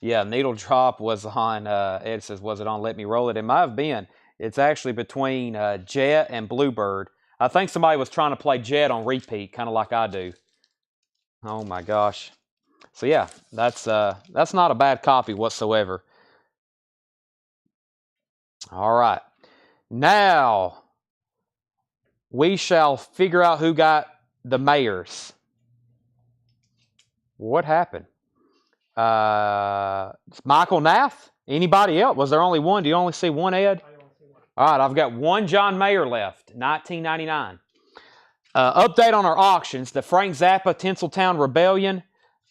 Yeah, Needle Drop was on, Ed says, was it on Let Me Roll It? It might have been. It's actually between Jet and Bluebird. I think somebody was trying to play Jet on repeat, kind of like I do. Oh my gosh. So yeah, that's not a bad copy whatsoever. All right. Now, we shall figure out who got the Mayers. What happened? Michael Nath? Anybody else? Was there only one? Do you only see one, Ed? I don't see one. All right, I've got one John Mayer left, $19.99. Update on our auctions. The Frank Zappa Tinseltown Rebellion.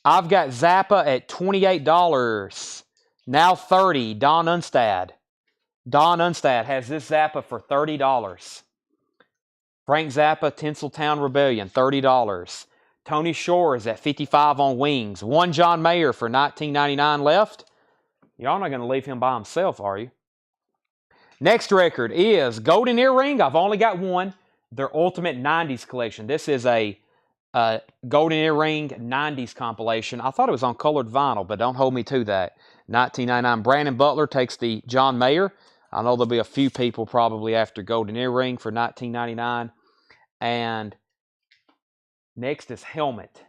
I've got Zappa at $28. Now $30. Don Unstad. Don Unstad has this Zappa for $30. Frank Zappa Tinseltown Rebellion, $30. Tony Shore is at $55 on Wings. One John Mayer for $19.99 left. Y'all not going to leave him by himself, are you? Next record is Golden Earring. I've only got one. Their Ultimate 90s collection. This is a Golden Earring 90s compilation. I thought it was on colored vinyl, but don't hold me to that. 1999. Brandon Butler takes the John Mayer. I know there'll be a few people probably after Golden Earring for 1999. And next is Helmet.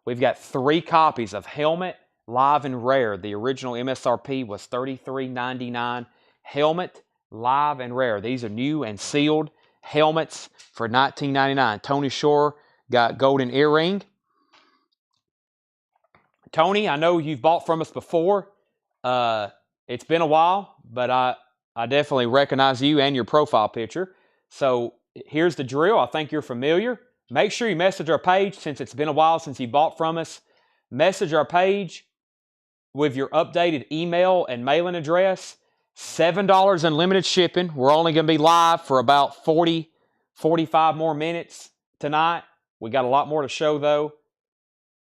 We've got 3 copies of Helmet, Live and Rare. The original MSRP was $33.99. Helmet, Live and Rare. These are new and sealed helmets for $19.99. Tony Shore got Golden Earring. Tony, I know you've bought from us before. It's been a while, but I definitely recognize you and your profile picture. So here's the drill. I think you're familiar. Make sure you message our page since it's been a while since you bought from us. Message our page with your updated email and mailing address. $7 unlimited shipping. We're only going to be live for about 45 more minutes tonight. We got a lot more to show though.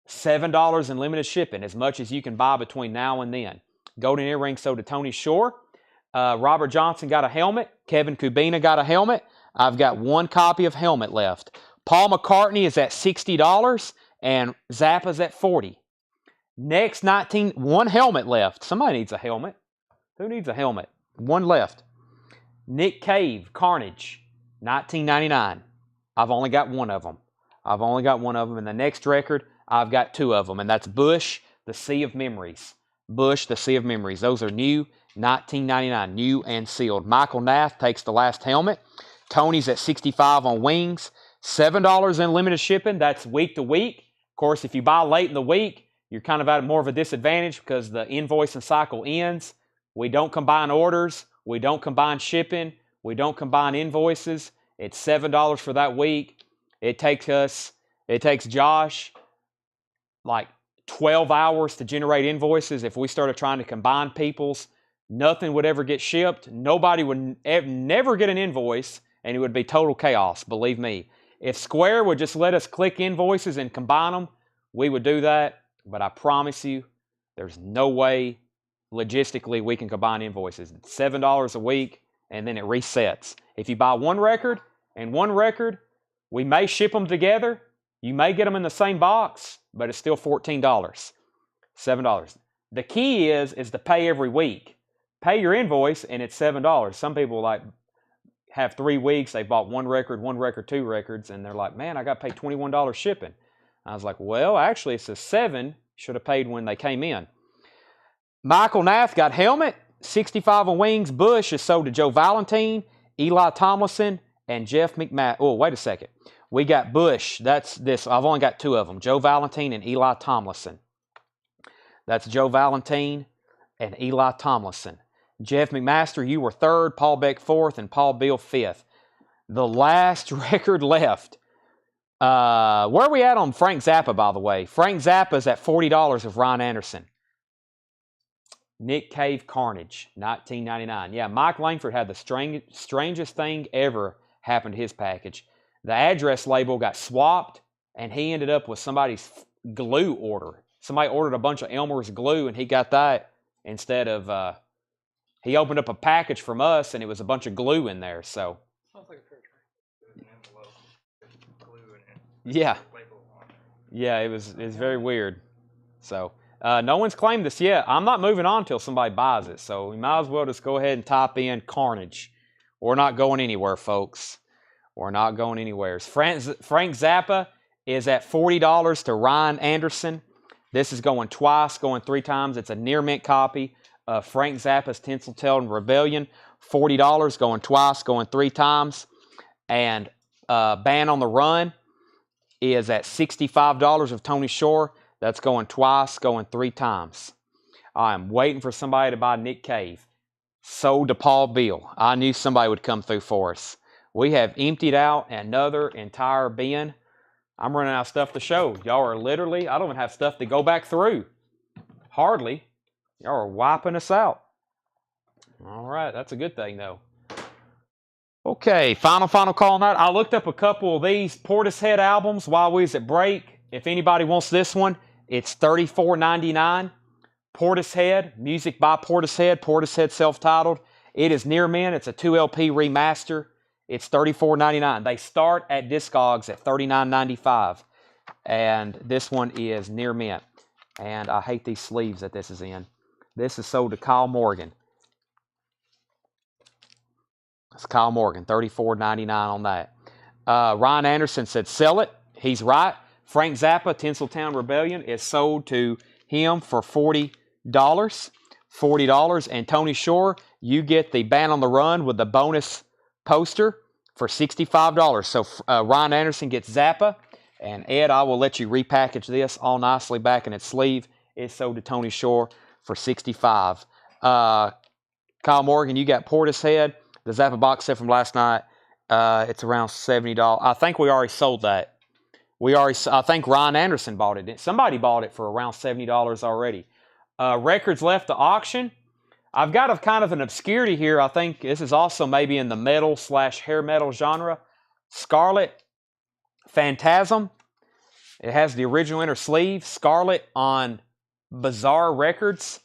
$7 unlimited shipping, as much as you can buy between now and then. Golden Earring sold to Tony Shore. Robert Johnson got a helmet. Kevin Kubina got a helmet. I've got 1 copy of Helmet left. Paul McCartney is at $60 and Zappa's at $40. Next 1 helmet left. Somebody needs a helmet. Who needs a helmet? 1 left. Nick Cave, Carnage, $19.99. I've only got 1 of them. And the next record, I've got 2 of them, and that's Bush, The Sea of Memories. Bush, The Sea of Memories. Those are new, $19.99, new and sealed. Michael Nath takes the last helmet. Tony's at $65 on Wings. $7 in limited shipping. That's week to week. Of course, if you buy late in the week, you're kind of at more of a disadvantage because the invoicing cycle ends. We don't combine orders. We don't combine shipping. We don't combine invoices. It's $7 for that week. It takes Josh like 12 hours to generate invoices. If we started trying to combine people's, nothing would ever get shipped. Nobody would never get an invoice, and it would be total chaos, believe me. If Square would just let us click invoices and combine them, we would do that. But I promise you, there's no way logistically we can combine invoices. It's $7 a week, and then it resets. If you buy 1 record and 1 record, we may ship them together. You may get them in the same box, but it's still $14, $7. The key is to pay every week. Pay your invoice, and it's $7. Some people have 3 weeks. They bought 1 record, 2 records, and they're like, man, I got to pay $21 shipping. I was like, well, actually, it says $7. Should have paid when they came in. Michael Nath got Helmet, $65 on Wings. Bush is sold to Joe Valentine, Eli Tomlinson, and Jeff McMahon. Oh, wait a second. We got Bush. That's this. I've only got 2 of them, Joe Valentine and Eli Tomlinson. That's Joe Valentine and Eli Tomlinson. Jeff McMaster, you were 3rd, Paul Beck 4th, and Paul Beal 5th. The last record left. Where are we at on Frank Zappa, by the way? Frank Zappa's at $40 of Ryan Anderson. Nick Cave, Carnage, $19.99. Yeah, Mike Langford had the strangest thing ever happen to his package. The address label got swapped, and he ended up with somebody's glue order. Somebody ordered a bunch of Elmer's glue, and he got that instead of... he opened up a package from us, and it was a bunch of glue in there, so... Sounds like a fair trade. Yeah. Yeah, it was very weird. So, no one's claimed this yet. I'm not moving on until somebody buys it, so we might as well just go ahead and type in Carnage. We're not going anywhere, folks. We're not going anywhere. Frank Zappa is at $40 to Ryan Anderson. This is going twice, going 3 times. It's a near mint copy of Frank Zappa's Tinseltown Rebellion. $40, going twice, going 3 times. And Band on the Run is at $65 of Tony Shore. That's going twice, going 3 times. I'm waiting for somebody to buy Nick Cave. Sold to Paul Beal. I knew somebody would come through for us. We have emptied out another entire bin. I'm running out of stuff to show. Y'all are literally, I don't even have stuff to go back through. Hardly. Y'all are wiping us out. All right, that's a good thing, though. Okay, final call on that. I looked up a couple of these Portishead albums while we was at break. If anybody wants this one, it's $34.99. Portishead, music by Portishead self-titled. It is near mint. It's a 2LP remaster. It's $34.99. They start at Discogs at $39.95. And this one is Near Mint. And I hate these sleeves that this is in. This is sold to Kyle Morgan. It's Kyle Morgan, $34.99 on that. Ryan Anderson said sell it. He's right. Frank Zappa, Tinseltown Rebellion, is sold to him for $40. $40. And Tony Shore, you get the Band on the Run with the bonus poster for $65. So Ryan Anderson gets Zappa. And Ed, I will let you repackage this all nicely back in its sleeve. It's sold to Tony Shore for $65. Kyle Morgan, you got Portishead, the Zappa box set from last night. It's around $70. I think we already sold that. I think Ryan Anderson bought it. Somebody bought it for around $70 already. Records left to auction. I've got a kind of an obscurity here. I think this is also maybe in the metal / hair metal genre. Scarlet Phantasm. It has the original inner sleeve. Scarlet on Bizarre Records.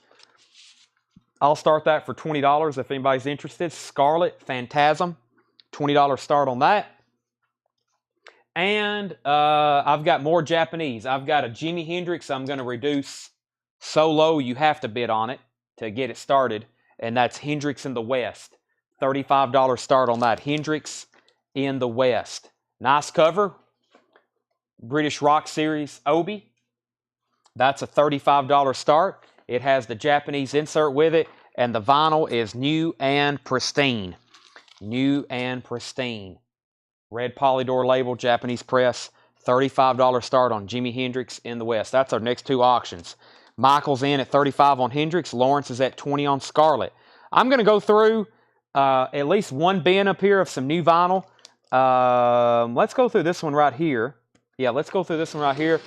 I'll start that for $20 if anybody's interested. Scarlet Phantasm. $20 start on that. And I've got more Japanese. I've got a Jimi Hendrix. I'm going to reduce so low you have to bid on it to get it started. And that's Hendrix in the West. $35 start on that. Hendrix in the West. Nice cover. British Rock Series Obi. That's a $35 start. It has the Japanese insert with it. And the vinyl is new and pristine. New and pristine. Red Polydor label, Japanese press, $35 start on Jimi Hendrix in the West. That's our next two auctions. Michael's in at $35 on Hendrix. Lawrence is at $20 on Scarlet. I'm going to go through at least one bin up here of some new vinyl. Let's go through this one right here. Yeah, let's go through this one right here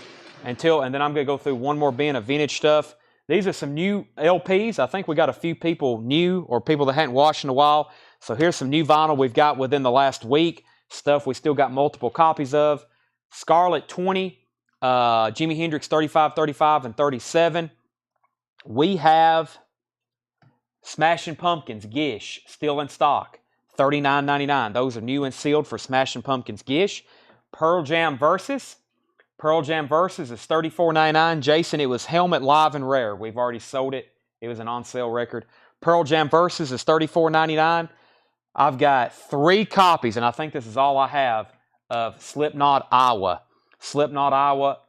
and then I'm going to go through one more bin of vintage stuff. These are some new LPs. I think we got a few people new or people that hadn't watched in a while. So here's some new vinyl we've got within the last week. Stuff we still got multiple copies of. Scarlet 20, Jimi Hendrix 35, 35, and 37. We have Smashing Pumpkins Gish still in stock, $39.99. Those are new and sealed for Smashing Pumpkins Gish. Pearl Jam Versus. Pearl Jam Versus is $34.99. Jason, it was Helmet Live and Rare. We've already sold it. It was an on-sale record. Pearl Jam Versus is $34.99. I've got 3 copies, and I think this is all I have, of Slipknot Iowa. Slipknot Iowa,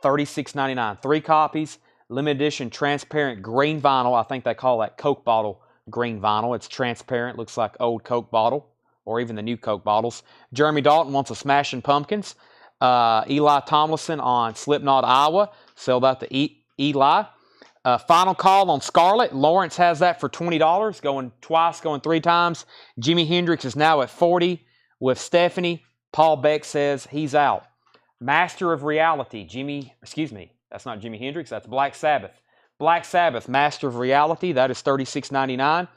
$36.99. 3 copies, limited edition transparent green vinyl. I think they call that Coke bottle green vinyl. It's transparent, looks like old Coke bottle, or even the new Coke bottles. Jeremy Dalton wants a Smashing Pumpkins. Eli Tomlinson on Slipknot Iowa. Sell that to Eli. Final call on Scarlet. Lawrence has that for $20, going twice, going 3 times. Jimi Hendrix is now at $40 with Stephanie. Paul Beck says he's out. Master of Reality. That's not Jimi Hendrix, that's Black Sabbath. Black Sabbath, Master of Reality, that is $36.99.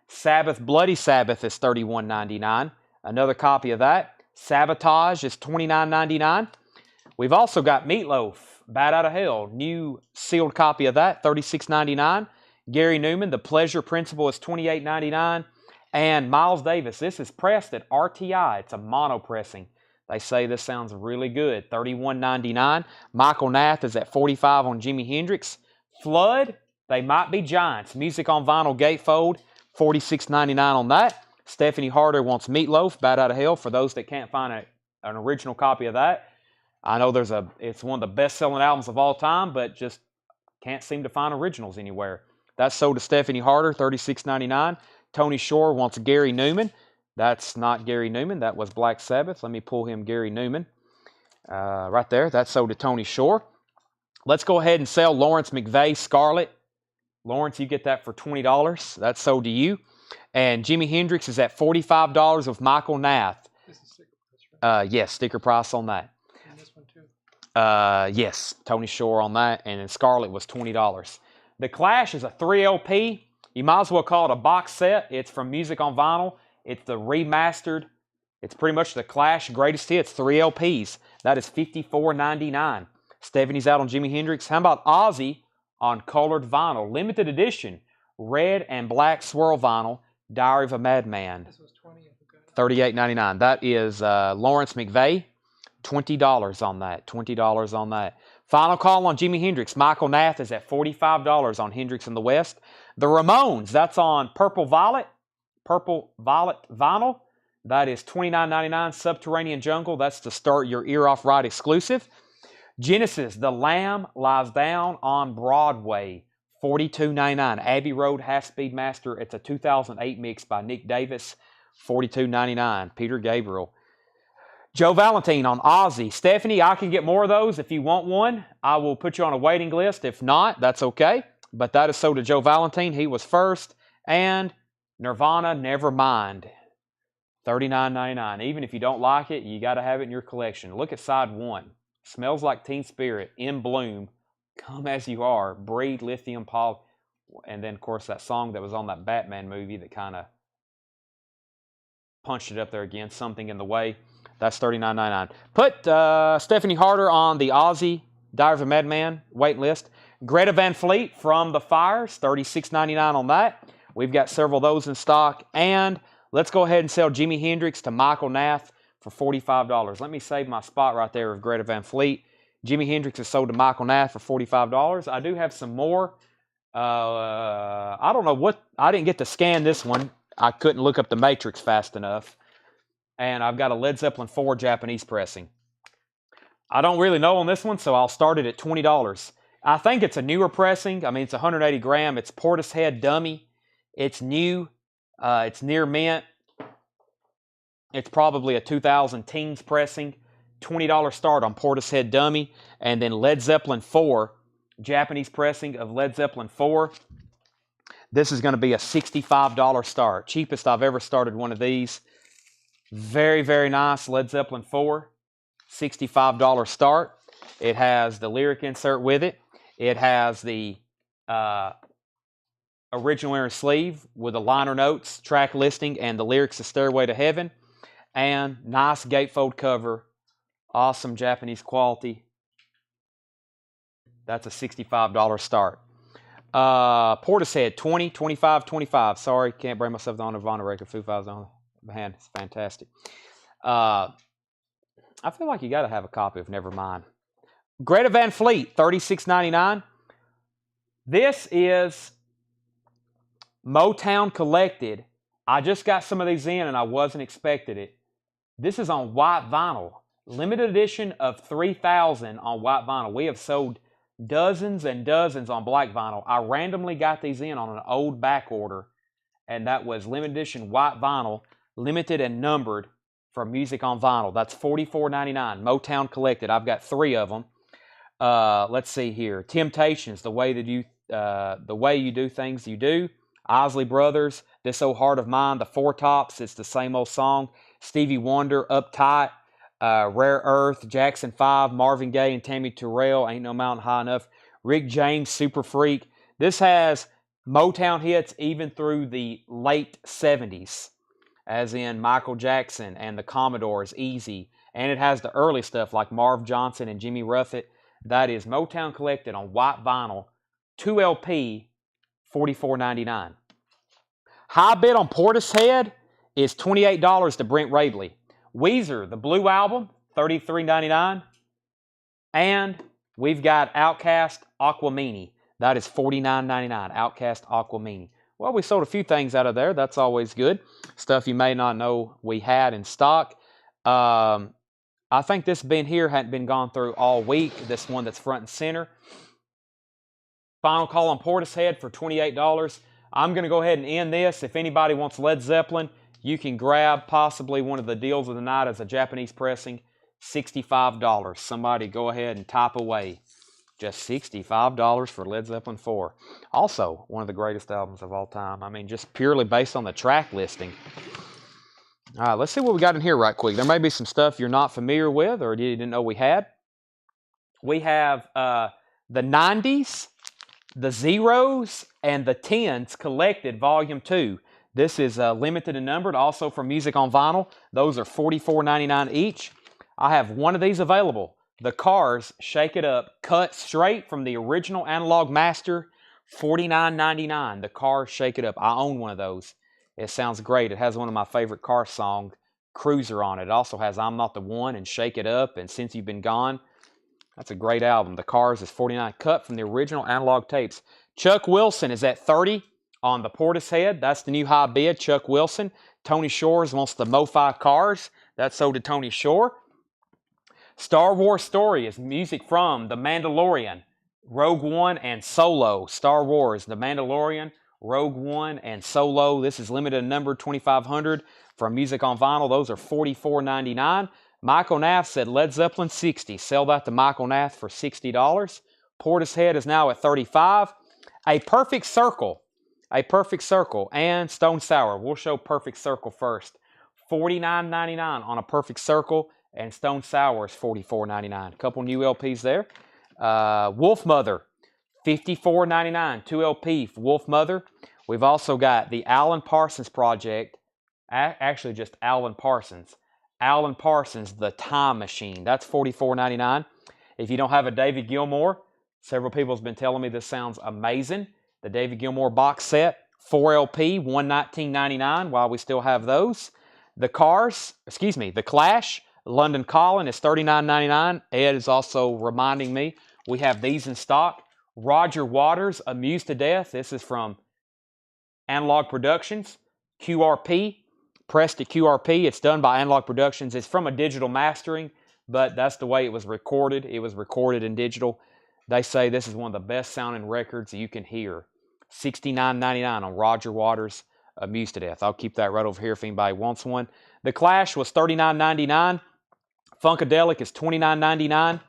Sabbath, Bloody Sabbath is $31.99. Another copy of that. Sabotage is $29.99. We've also got Meatloaf, Bad Out of Hell, new sealed copy of that, $36.99. Gary Newman, The Pleasure Principle is $28.99. And Miles Davis, this is pressed at RTI. It's a mono pressing. They say this sounds really good, $31.99. Michael Nath is at $45 on Jimi Hendrix. Flood, They Might Be Giants, music on vinyl gatefold, $46.99 on that. Stephanie Harder wants Meatloaf, Bad Out of Hell, for those that can't find an original copy of that. I know it's one of the best-selling albums of all time, but just can't seem to find originals anywhere. That's sold to Stephanie Harder, $36.99. Tony Shore wants Gary Newman. That's not Gary Newman. That was Black Sabbath. Let me pull him Gary Newman. Right there. That's sold to Tony Shore. Let's go ahead and sell Lawrence McVeigh Scarlet. Lawrence, you get that for $20. That's sold to you. And Jimi Hendrix is at $45 with Michael Nath. This is sticker price, right? Yes, sticker price on that. And this one too. Yes, Tony Shore on that, and then Scarlet was $20. The Clash is a 3 LP. You might as well call it a box set. It's from Music on Vinyl. It's the remastered. It's pretty much the Clash greatest hits, 3 LPs. That is $54.99. Stephanie's out on Jimi Hendrix. How about Ozzy on colored vinyl? Limited edition, red and black swirl vinyl, Diary of a Madman. This was $20. $38.99. That is Lawrence McVeigh. $20 on that. $20 on that. Final call on Jimi Hendrix. Michael Nath is at $45 on Hendrix in the West. The Ramones, that's on Purple Violet vinyl. That is $29.99. Subterranean Jungle, that's to start your ear off right exclusive. Genesis, The Lamb Lies Down on Broadway, $42.99. Abbey Road Half-Speed Master, it's a 2008 mix by Nick Davis, $42.99. Peter Gabriel. Joe Valentine on Ozzy. Stephanie, I can get more of those. If you want one, I will put you on a waiting list. If not, that's okay. But that is sold to Joe Valentine. He was first. And Nirvana, Nevermind, $39.99. Even if you don't like it, you got to have it in your collection. Look at side one. Smells Like Teen Spirit, In Bloom, Come As You Are, Breed, Lithium, Paul. And then, of course, that song that was on that Batman movie that kind of punched it up there again, Something in the Way. That's $39.99. Put Stephanie Harder on the Ozzy Diary of a Madman wait list. Greta Van Fleet from The Fires, $36.99 on that. We've got several of those in stock. And let's go ahead and sell Jimi Hendrix to Michael Nath for $45. Let me save my spot right there of Greta Van Fleet. Jimi Hendrix is sold to Michael Nath for $45. I do have some more. I don't know what, I didn't get to scan this one. I couldn't look up the matrix fast enough. And I've got a Led Zeppelin 4 Japanese pressing. I don't really know on this one, so I'll start it at $20. I think it's a newer pressing. I mean, it's 180 gram. It's Portishead dummy. It's new. It's near mint. It's probably a 2000 teens pressing. $20 start on Portishead dummy. And then Led Zeppelin 4, Japanese pressing of Led Zeppelin 4. This is going to be a $65 start. Cheapest I've ever started one of these. Very, very nice Led Zeppelin 4, $65 start. It has the lyric insert with it. It has the original inner sleeve with the liner notes, track listing, and the lyrics of Stairway to Heaven. And nice gatefold cover. Awesome Japanese quality. That's a $65 start. Portishead, 20, 25, 25. Sorry, can't bring myself on Nirvana record. Foo Fighters on. Man, it's fantastic. I feel like you got to have a copy of Nevermind. Greta Van Fleet, $36.99. This is Motown Collected. I just got some of these in and I wasn't expecting it. This is on white vinyl. Limited edition of 3,000 on white vinyl. We have sold dozens and dozens on black vinyl. I randomly got these in on an old back order, and that was limited edition white vinyl. Limited and numbered for music on vinyl. That's $44.99. Motown Collected. I've got 3 of them. Let's see here. Temptations, the way you do things you do. Isley Brothers, This Old Heart of Mine. The Four Tops, it's the same old song. Stevie Wonder, Uptight. Rare Earth, Jackson 5, Marvin Gaye and Tammy Terrell, Ain't No Mountain High Enough. Rick James, Super Freak. This has Motown hits even through the late 70s. As in Michael Jackson and the Commodores, Easy. And it has the early stuff like Marv Johnson and Jimmy Ruffett. That is Motown Collected on white vinyl, 2 LP, $44.99. High bid on Portishead is $28 to Brent Rabley. Weezer, the Blue Album, $33.99. And we've got Outkast Aquamini. That is $49.99. Outkast Aquamini. Well, we sold a few things out of there. That's always good. Stuff you may not know we had in stock. I think this bin here hadn't been gone through all week. This one that's front and center. Final call on Portishead for $28. I'm going to go ahead and end this. If anybody wants Led Zeppelin, you can grab possibly one of the deals of the night as a Japanese pressing. $65. Somebody go ahead and type away. Just $65 for Led Zeppelin 4. Also, one of the greatest albums of all time. I mean, just purely based on the track listing. All right, let's see what we got in here right quick. There may be some stuff you're not familiar with or you didn't know we had. We have the 90s, the zeros, and the 10s collected, Volume 2. This is limited and numbered, also for music on vinyl. Those are $44.99 each. I have one of these available. The Cars, Shake It Up, cut straight from the original analog master, $49.99. The Cars, Shake It Up. I own one of those. It sounds great. It has one of my favorite car songs, Cruiser on it. It also has I'm Not the One and Shake It Up and Since You've Been Gone. That's a great album. The Cars is 49, cut from the original analog tapes. Chuck Wilson is at 30 on the Portishead. That's the new high bid, Chuck Wilson. Tony Shores wants the Mo-Fi Cars. That's sold to Tony Shore. Star Wars Story is music from The Mandalorian, Rogue One, and Solo. Star Wars, The Mandalorian, Rogue One, and Solo. This is limited number 2,500 from Music on Vinyl. Those are $44.99. Michael Nath said Led Zeppelin 60. Sell that to Michael Nath for $60. Portishead is now at 35. A Perfect Circle. A Perfect Circle and Stone Sour. We'll show Perfect Circle first. $49.99 on A Perfect Circle, and Stone Sour is $44.99. A couple new LPs there. Wolf Mother, $54.99. 2 LP for Wolf Mother. We've also got the Alan Parsons Project. Actually, just Alan Parsons. Alan Parsons, The Time Machine. That's $44.99. If you don't have a David Gilmour, several people have been telling me this sounds amazing. The David Gilmour box set, 4 LP, $119.99 while we still have those. The Clash, London Calling is $39.99. Ed is also reminding me we have these in stock. Roger Waters, Amused to Death. This is from Analog Productions. QRP. Pressed to QRP. It's done by Analog Productions. It's from a digital mastering, but that's the way it was recorded. It was recorded in digital. They say this is one of the best sounding records you can hear. $69.99 on Roger Waters, Amused to Death. I'll keep that right over here if anybody wants one. The Clash was $39.99. Funkadelic is $29.99.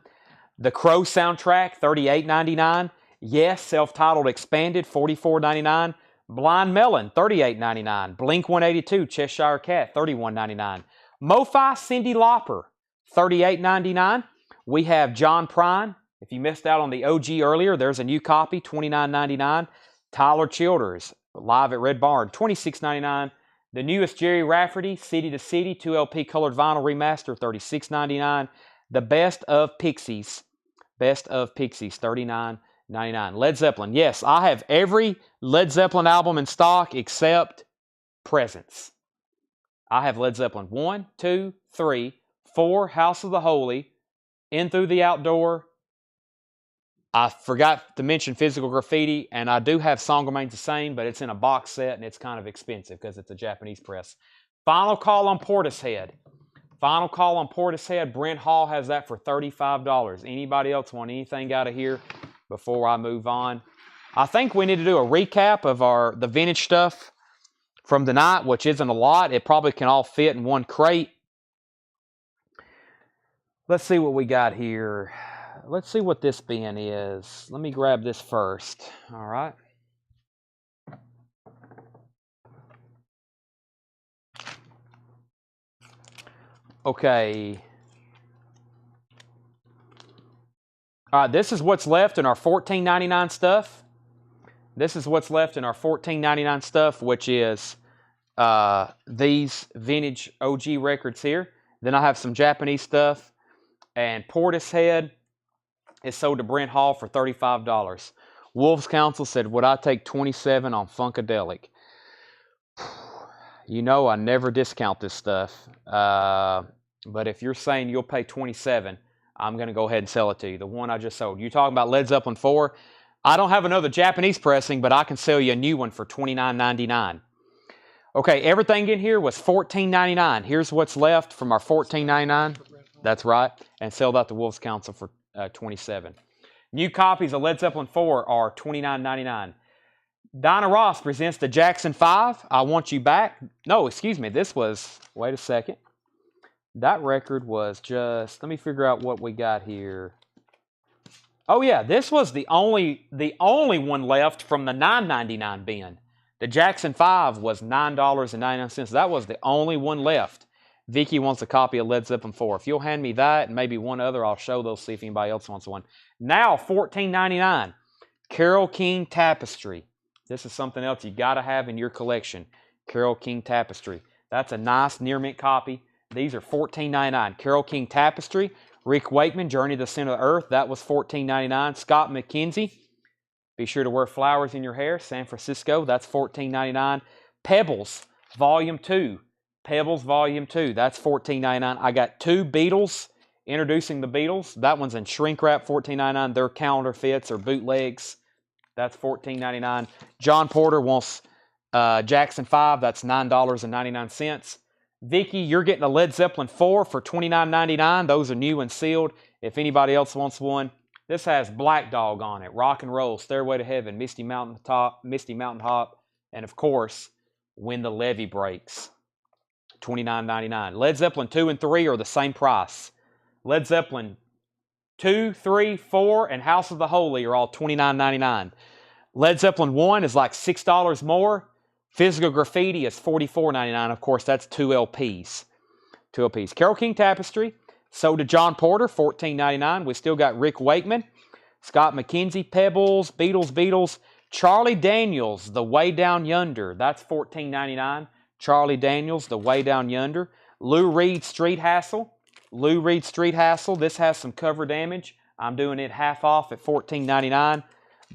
The Crow soundtrack, $38.99. Yes, self-titled expanded, $44.99. Blind Melon, $38.99. Blink-182, Cheshire Cat, $31.99. Mo-Fi Cyndi Lauper, $38.99. We have John Prine. If you missed out on the OG earlier, there's a new copy, $29.99. Tyler Childers, live at Red Barn, $26.99. The newest Jerry Rafferty, City to City, 2 LP colored vinyl remaster, $36.99. The Best of Pixies, $39.99. Led Zeppelin, yes, I have every Led Zeppelin album in stock except Presence. I have Led Zeppelin 1, 2, 3, 4, House of the Holy, In Through the Outdoor. I forgot to mention Physical Graffiti, and I do have Song Remains the Same, but it's in a box set, and it's kind of expensive because it's a Japanese press. Final Call on Portishead. Final Call on Portishead. Brent Hall has that for $35. Anybody else want anything out of here before I move on? I think we need to do a recap of the vintage stuff from tonight, which isn't a lot. It probably can all fit in one crate. Let's see what we got here. Let's see what this bin is. Let me grab this first. All right. Okay. All right, this is what's left in our $14.99 stuff. This is what's left in our $14.99 stuff, which is these vintage OG records here. Then I have some Japanese stuff. And Portishead is sold to Brent Hall for $35. Wolves Council said, would I take 27 on Funkadelic? You know I never discount this stuff. But if you're saying you'll pay 27, I'm going to go ahead and sell it to you. The one I just sold. You're talking about Led Zeppelin 4. I don't have another Japanese pressing, but I can sell you a new one for $29.99. Okay, everything in here was $14.99. Here's what's left from our $14.99. That's right. And sell that to Wolves Council for $27. New copies of Led Zeppelin 4 are $29.99. Dinah Ross presents the Jackson 5, I Want You Back. No, excuse me. This was, wait a second. That record was just, let me figure out what we got here. Oh yeah, this was the only one left from the $9.99 bin. The Jackson 5 was $9.99. That was the only one left. Vicky wants a copy of Led Zeppelin 4. If you'll hand me that and maybe one other, I'll show those, see if anybody else wants one. Now, $14.99. Carole King Tapestry. This is something else you got to have in your collection. Carole King Tapestry. That's a nice near mint copy. These are $14.99. Carole King Tapestry. Rick Wakeman, Journey to the Center of the Earth. That was $14.99. Scott McKenzie. Be sure to wear flowers in your hair. San Francisco. That's $14.99. Pebbles, Volume 2. Pebbles Volume 2, that's $14.99. I got 2 Beatles, Introducing the Beatles. That one's in shrink wrap, $14.99. They're counterfeits or bootlegs. That's $14.99. John Porter wants Jackson 5. That's $9.99. Vicky, you're getting a Led Zeppelin 4 for $29.99. Those are new and sealed. If anybody else wants one, this has Black Dog on it, Rock and Roll, Stairway to Heaven, Misty Mountain Hop, and of course, When the Levee Breaks, $29.99. Led Zeppelin 2 and 3 are the same price. Led Zeppelin 2, 3, 4, and House of the Holy are all $29.99. Led Zeppelin 1 is like $6 more. Physical Graffiti is $44.99. Of course, that's 2 LPs. 2 LPs. Carole King Tapestry, sold to John Porter, $14.99. We still got Rick Wakeman, Scott McKenzie, Pebbles, Beatles. Charlie Daniels, The Way Down Yonder, that's $14.99. Charlie Daniels, The Way Down Yonder. Lou Reed, Street Hassle. This has some cover damage. I'm doing it half off at $14.99.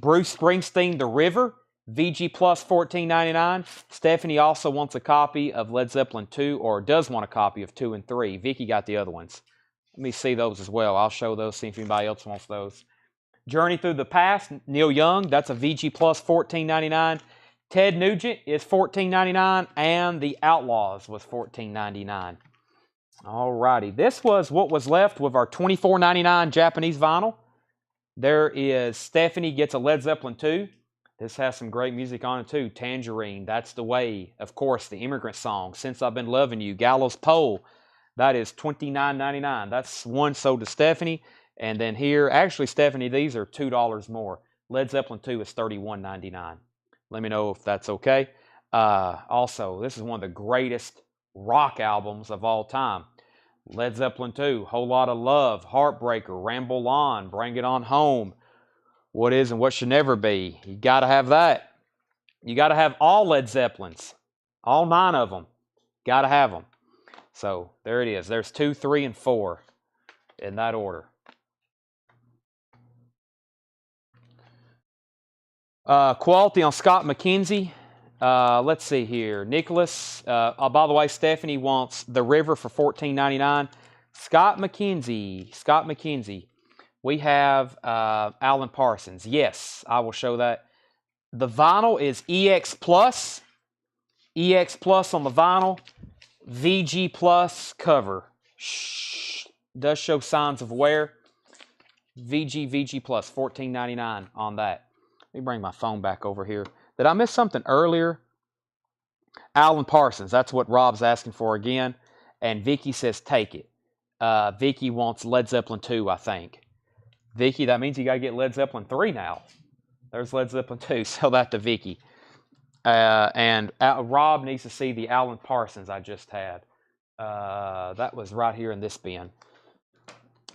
Bruce Springsteen, The River, VG Plus, $14.99. Stephanie also wants a copy of Led Zeppelin 2, or does want a copy of 2 and 3. Vicky got the other ones. Let me see those as well. I'll show those, see if anybody else wants those. Journey Through the Past, Neil Young, that's a VG Plus, $14.99. Ted Nugent is $14.99, and The Outlaws was $14.99. Alrighty, this was what was left with our $24.99 Japanese vinyl. There is Stephanie gets a Led Zeppelin 2. This has some great music on it too. Tangerine, That's the Way. Of course, the Immigrant Song, Since I've Been Loving You. Gallows Pole, that is $29.99. That's one sold to Stephanie. And then here, actually, Stephanie, these are $2 more. Led Zeppelin 2 is $31.99. Let me know if that's okay. Also, this is one of the greatest rock albums of all time. Led Zeppelin 2, Whole Lotta Love, Heartbreaker, Ramble On, Bring It On Home, What Is and What Should Never Be. You got to have that. You got to have all Led Zeppelins, all 9 of them. Got to have them. So there it is. There's 2, 3, and 4 in that order. Quality on Scott McKenzie. Let's see here. Nicholas. By the way, Stephanie wants The River for $14.99. Scott McKenzie. We have Alan Parsons. Yes, I will show that. The vinyl is EX Plus. EX Plus on the vinyl. VG Plus cover. Does show signs of wear. VG Plus, $14.99 on that. Let me bring my phone back over here. Did I miss something earlier? Alan Parsons, that's what Rob's asking for again. And Vicky says take it. Vicky wants Led Zeppelin 2, I think. Vicky, that means you got to get Led Zeppelin 3 now. There's Led Zeppelin 2. Sell that to Vicky. And Rob needs to see the Alan Parsons I just had. That was right here in this bin.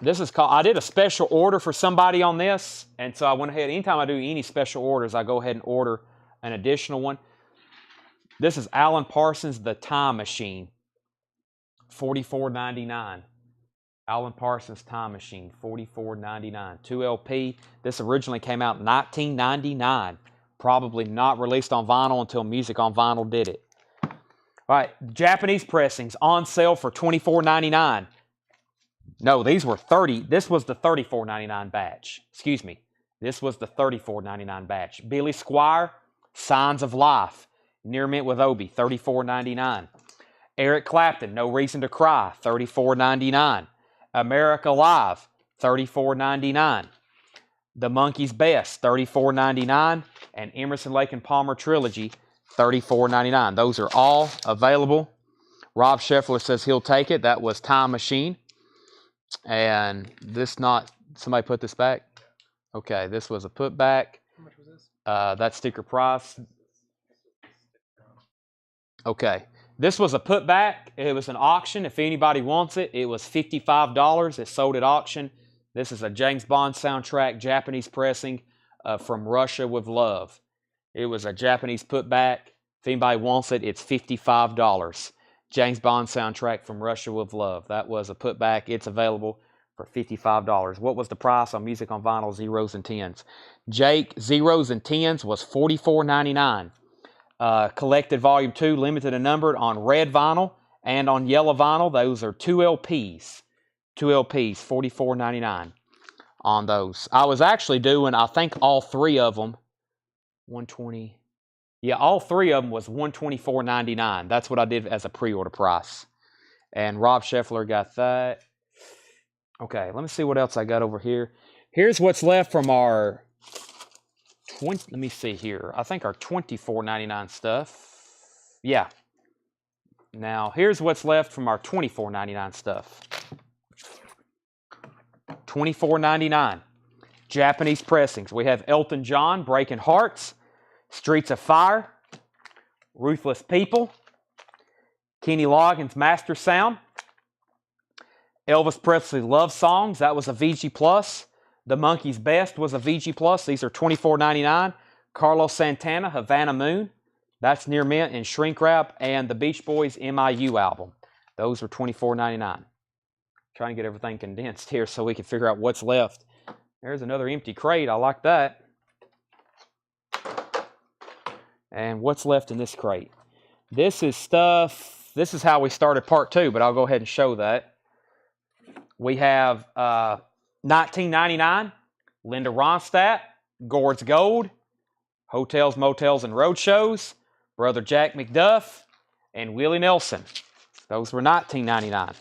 This is called, I did a special order for somebody on this, and so I went ahead, anytime I do any special orders, I go ahead and order an additional one. This is Alan Parsons, The Time Machine, $44.99. Alan Parsons Time Machine, $44.99. 2 LP. This originally came out in 1999. Probably not released on vinyl until Music on Vinyl did it. All right, Japanese pressings on sale for $24.99. No, these were $30. This was the $34.99 batch. Excuse me. This was the $34.99 batch. Billy Squier, Signs of Life. Near Mint with Obi, $34.99. Eric Clapton, No Reason to Cry, $34.99. America Live, $34.99. The Monkey's Best, $34.99. And Emerson, Lake and Palmer Trilogy, $34.99. Those are all available. Rob Scheffler says he'll take it. That was Time Machine. And this not, somebody put this back? Okay, this was a put back. How much was this? That sticker price. Okay, this was a put back. It was an auction. If anybody wants it, it was $55. It sold at auction. This is a James Bond soundtrack, Japanese pressing from Russia with Love. It was a Japanese put back. If anybody wants it, it's $55. James Bond soundtrack from Russia with Love. That was a putback. It's available for $55. What was the price on Music on Vinyl, zeros and tens? Jake, zeros and tens was $44.99. Collected Volume 2, limited and numbered on red vinyl, And on yellow vinyl, those are 2 LPs. 2 LPs, $44.99 on those. I was actually doing, I think all 3 of them, 120. Yeah, all 3 of them was $124.99. That's what I did as a pre-order price. And Rob Scheffler got that. Okay, let me see what else I got over here. Here's what's left from our let me see here. I think our $24.99 stuff. Yeah. Now, here's what's left from our $24.99 stuff. $24.99. Japanese pressings. We have Elton John, Breaking Hearts, Streets of Fire, Ruthless People, Kenny Loggins, Master Sound, Elvis Presley Love Songs. That was a VG Plus. The Monkey's Best was a VG Plus. These are $24.99. Carlos Santana, Havana Moon. That's near mint and shrink wrap. And the Beach Boys MIU album. Those are $24.99. Trying to get everything condensed here so we can figure out what's left. There's another empty crate. I like that. And what's left in this crate? This is stuff. This is how we started part 2, but I'll go ahead and show that. We have $19.99, Linda Ronstadt, Gord's Gold, Hotels, Motels, and Roadshows, Brother Jack McDuff, and Willie Nelson. Those were $19.99. Let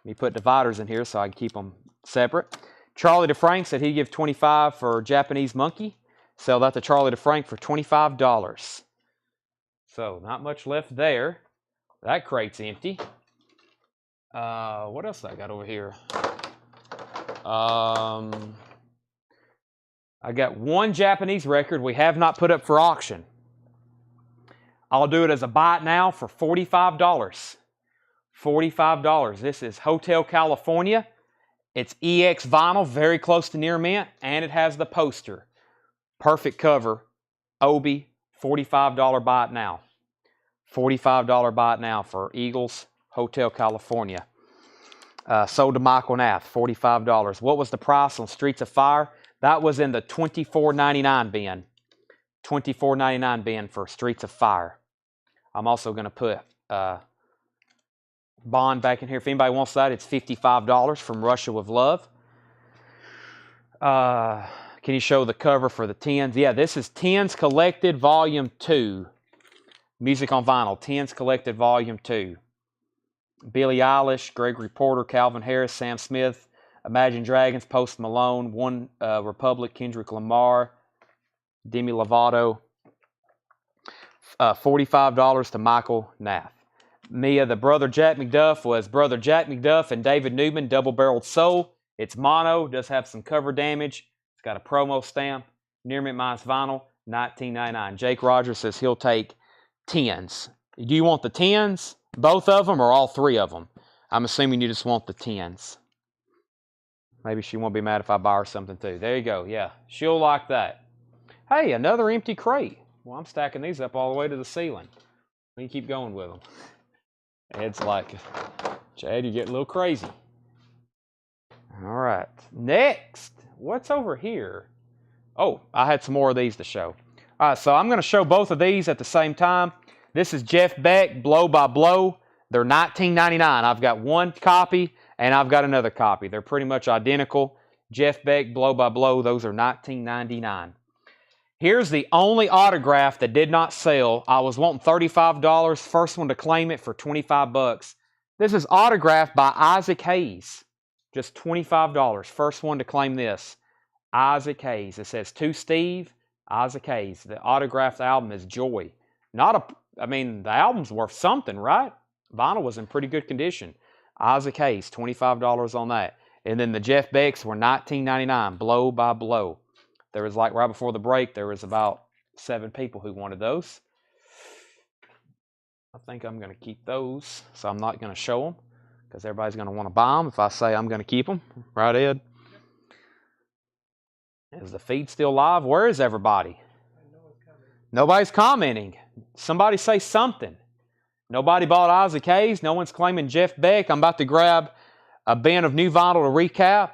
me put dividers in here so I can keep them separate. Charlie DeFrank said he'd give $25 for Japanese Monkey. Sell that to Charlie DeFrank for $25. So, not much left there. That crate's empty. What else I got over here? I got 1 Japanese record we have not put up for auction. I'll do it as a buy it now for $45. $45. This is Hotel California. It's EX vinyl, very close to near mint, and it has the poster. Perfect cover. Obi, $45 buy it now. $45 buy it now for Eagles, Hotel California. Sold to Michael Nath, $45. What was the price on Streets of Fire? That was in the $24.99 bin. $24.99 bin for Streets of Fire. I'm also going to put Bond back in here. If anybody wants that, it's $55 from Russia with Love. Can you show the cover for the Tens? Yeah, this is Tens Collected Volume 2. Music on vinyl. Tens Collected Volume 2. Billie Eilish, Gregory Porter, Calvin Harris, Sam Smith, Imagine Dragons, Post Malone, One Republic, Kendrick Lamar, Demi Lovato. $45 to Michael Nath. Mia, the Brother Jack McDuff was Brother Jack McDuff and David Newman, double-barreled soul. It's mono, does have some cover damage. It's got a promo stamp. Near mint minus vinyl, $19.99. Jake Rogers says he'll take 10s. Do you want the 10s? Both of them or all 3 of them? I'm assuming you just want the 10s. Maybe she won't be mad if I buy her something too. There you go. Yeah, she'll like that. Hey, another empty crate. Well, I'm stacking these up all the way to the ceiling. We can keep going with them. Ed's like, Chad, you get a little crazy. All right. Next, what's over here? Oh, I had some more of these to show. All right, so I'm going to show both of these at the same time. This is Jeff Beck, Blow by Blow. They're $19.99. I've got 1 copy, and I've got another copy. They're pretty much identical. Jeff Beck, Blow by Blow, those are $19.99. Here's the only autograph that did not sell. I was wanting $35. First one to claim it for $25. This is autographed by Isaac Hayes. Just $25. First one to claim this. Isaac Hayes. It says, to Steve, Isaac Hayes. The autographed album is Joy. The album's worth something, right? Vinyl was in pretty good condition. Isaac Hayes, $25 on that. And then the Jeff Becks were $19.99, Blow by Blow. There was right before the break, there was about 7 people who wanted those. I think I'm going to keep those, so I'm not going to show them because everybody's going to want to buy them if I say I'm going to keep them. Right, Ed? Is the feed still live? Where is everybody? Nobody's commenting. Somebody say something. Nobody bought Isaac Hayes. No one's claiming Jeff Beck. I'm about to grab a bin of new vinyl to recap,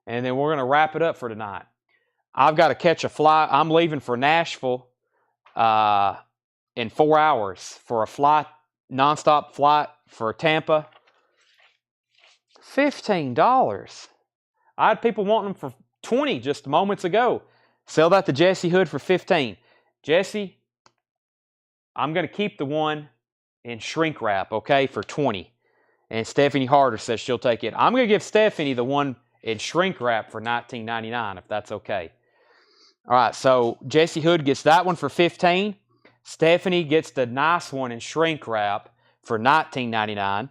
and then we're going to wrap it up for tonight. I've got to catch a flight. I'm leaving for Nashville in 4 hours for a flight nonstop flight for Tampa. $15. I had people wanting them for $20 just moments ago. Sell that to Jesse Hood for $15. Jesse, I'm going to keep the one in shrink wrap, okay, for $20. And Stephanie Harder says she'll take it. I'm going to give Stephanie the one in shrink wrap for $19.99, if that's okay. All right, so Jesse Hood gets that one for $15. Stephanie gets the nice one in shrink wrap for $19.99.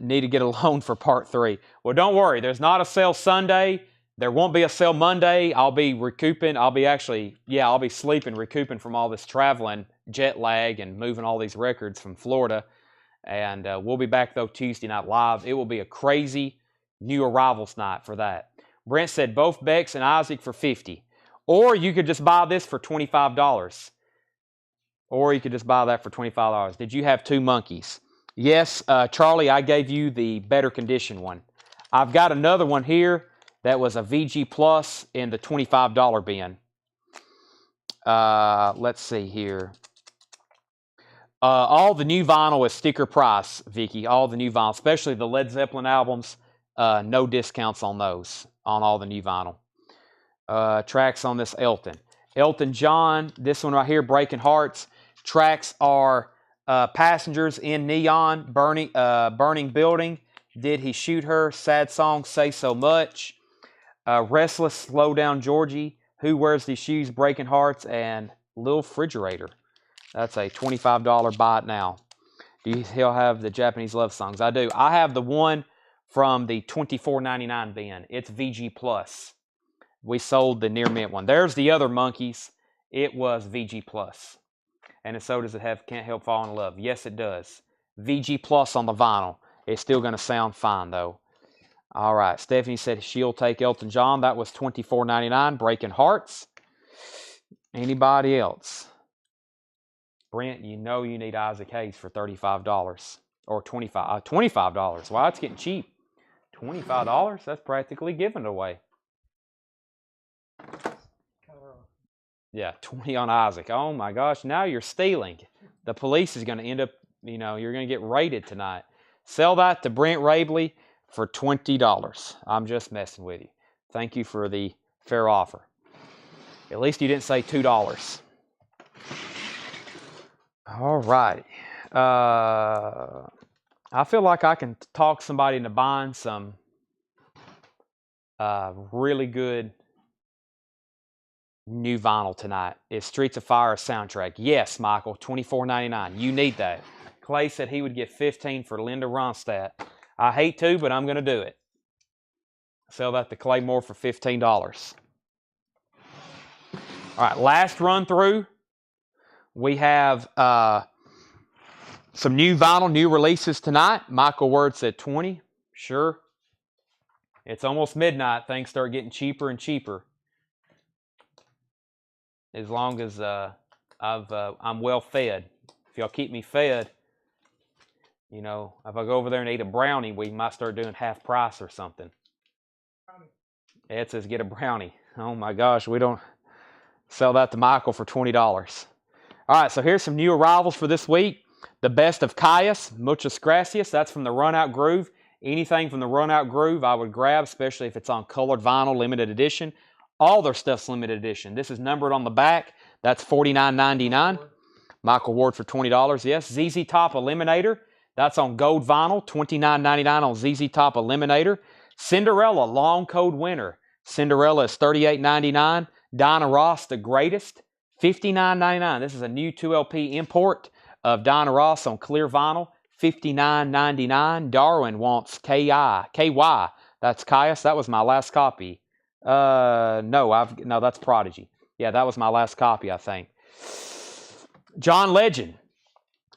Need to get a loan for part 3. Well, don't worry. There's not a sale Sunday. There won't be a sale Monday. I'll be recouping. I'll be sleeping, recouping from all this traveling, jet lag, and moving all these records from Florida. And we'll be back, though, Tuesday night live. It will be a crazy new arrivals night for that. Brent said both Bex and Isaac for $50. Or you could just buy this for $25. Or you could just buy that for $25. Did you have 2 monkeys? Yes, Charlie, I gave you the better condition one. I've got another one here that was a VG Plus in the $25 bin. Let's see here. All the new vinyl is sticker price, Vicky. All the new vinyl, especially the Led Zeppelin albums, no discounts on those, on all the new vinyl. Tracks on this Elton. Elton John, this one right here, Breaking Hearts. Tracks are Passengers in Neon, Burning Building, Did He Shoot Her, Sad Song, Say So Much, Restless, Slow Down Georgie, Who Wears These Shoes, Breaking Hearts, and Little Refrigerator. That's a $25 buy it now. Do you still have the Japanese love songs? I do. I have the one from the $24.99 bin. It's VG Plus. We sold the near mint one. There's the other monkeys. It was VG Plus. And so does it have Can't Help Falling in Love? Yes, it does. VG Plus on the vinyl. It's still going to sound fine, though. All right. Stephanie said she'll take Elton John. That was $24.99. Breaking Hearts. Anybody else? Brent, you know you need Isaac Hayes for $35. Or $25. Wow, it's getting cheap. $25? That's practically given away. Yeah, 20 on Isaac. Oh my gosh, now you're stealing. The police is going to end up, you're going to get raided tonight. Sell that to Brent Rabley for $20. I'm just messing with you. Thank you for the fair offer. At least you didn't say $2. All right. I feel like I can talk somebody into buying some really good new vinyl tonight. Is Streets of Fire soundtrack? Yes, Michael, $24.99. You need that. Clay said he would get $15 for Linda Ronstadt. I hate to, but I'm going to do it. Sell that to Clay Moore for $15. All right, last run through. We have some new vinyl, new releases tonight. Michael Word said 20. Sure. It's almost midnight. Things start getting cheaper and cheaper. As long as I'm well fed. If y'all keep me fed, if I go over there and eat a brownie, we might start doing half price or something. Ed says get a brownie. Oh my gosh, we don't sell that to Michael for $20. All right, so here's some new arrivals for this week. The Best of Caius, Muchas Gracias. That's from the Run Out Groove. Anything from the Run Out Groove I would grab, especially if it's on colored vinyl, limited edition. All their stuff's limited edition. This is numbered on the back. That's $49.99. Michael Ward for $20. Yes. ZZ Top Eliminator. That's on gold vinyl. $29.99 on ZZ Top Eliminator. Cinderella Long Cold Winter. Cinderella is $38.99. Dinah Ross The Greatest. $59.99. This is a new 2LP import of Dinah Ross on clear vinyl. $59.99. Darwin wants KY. That's Caius. That was my last copy. No, that's Prodigy. Yeah, that was my last copy, I think. John Legend.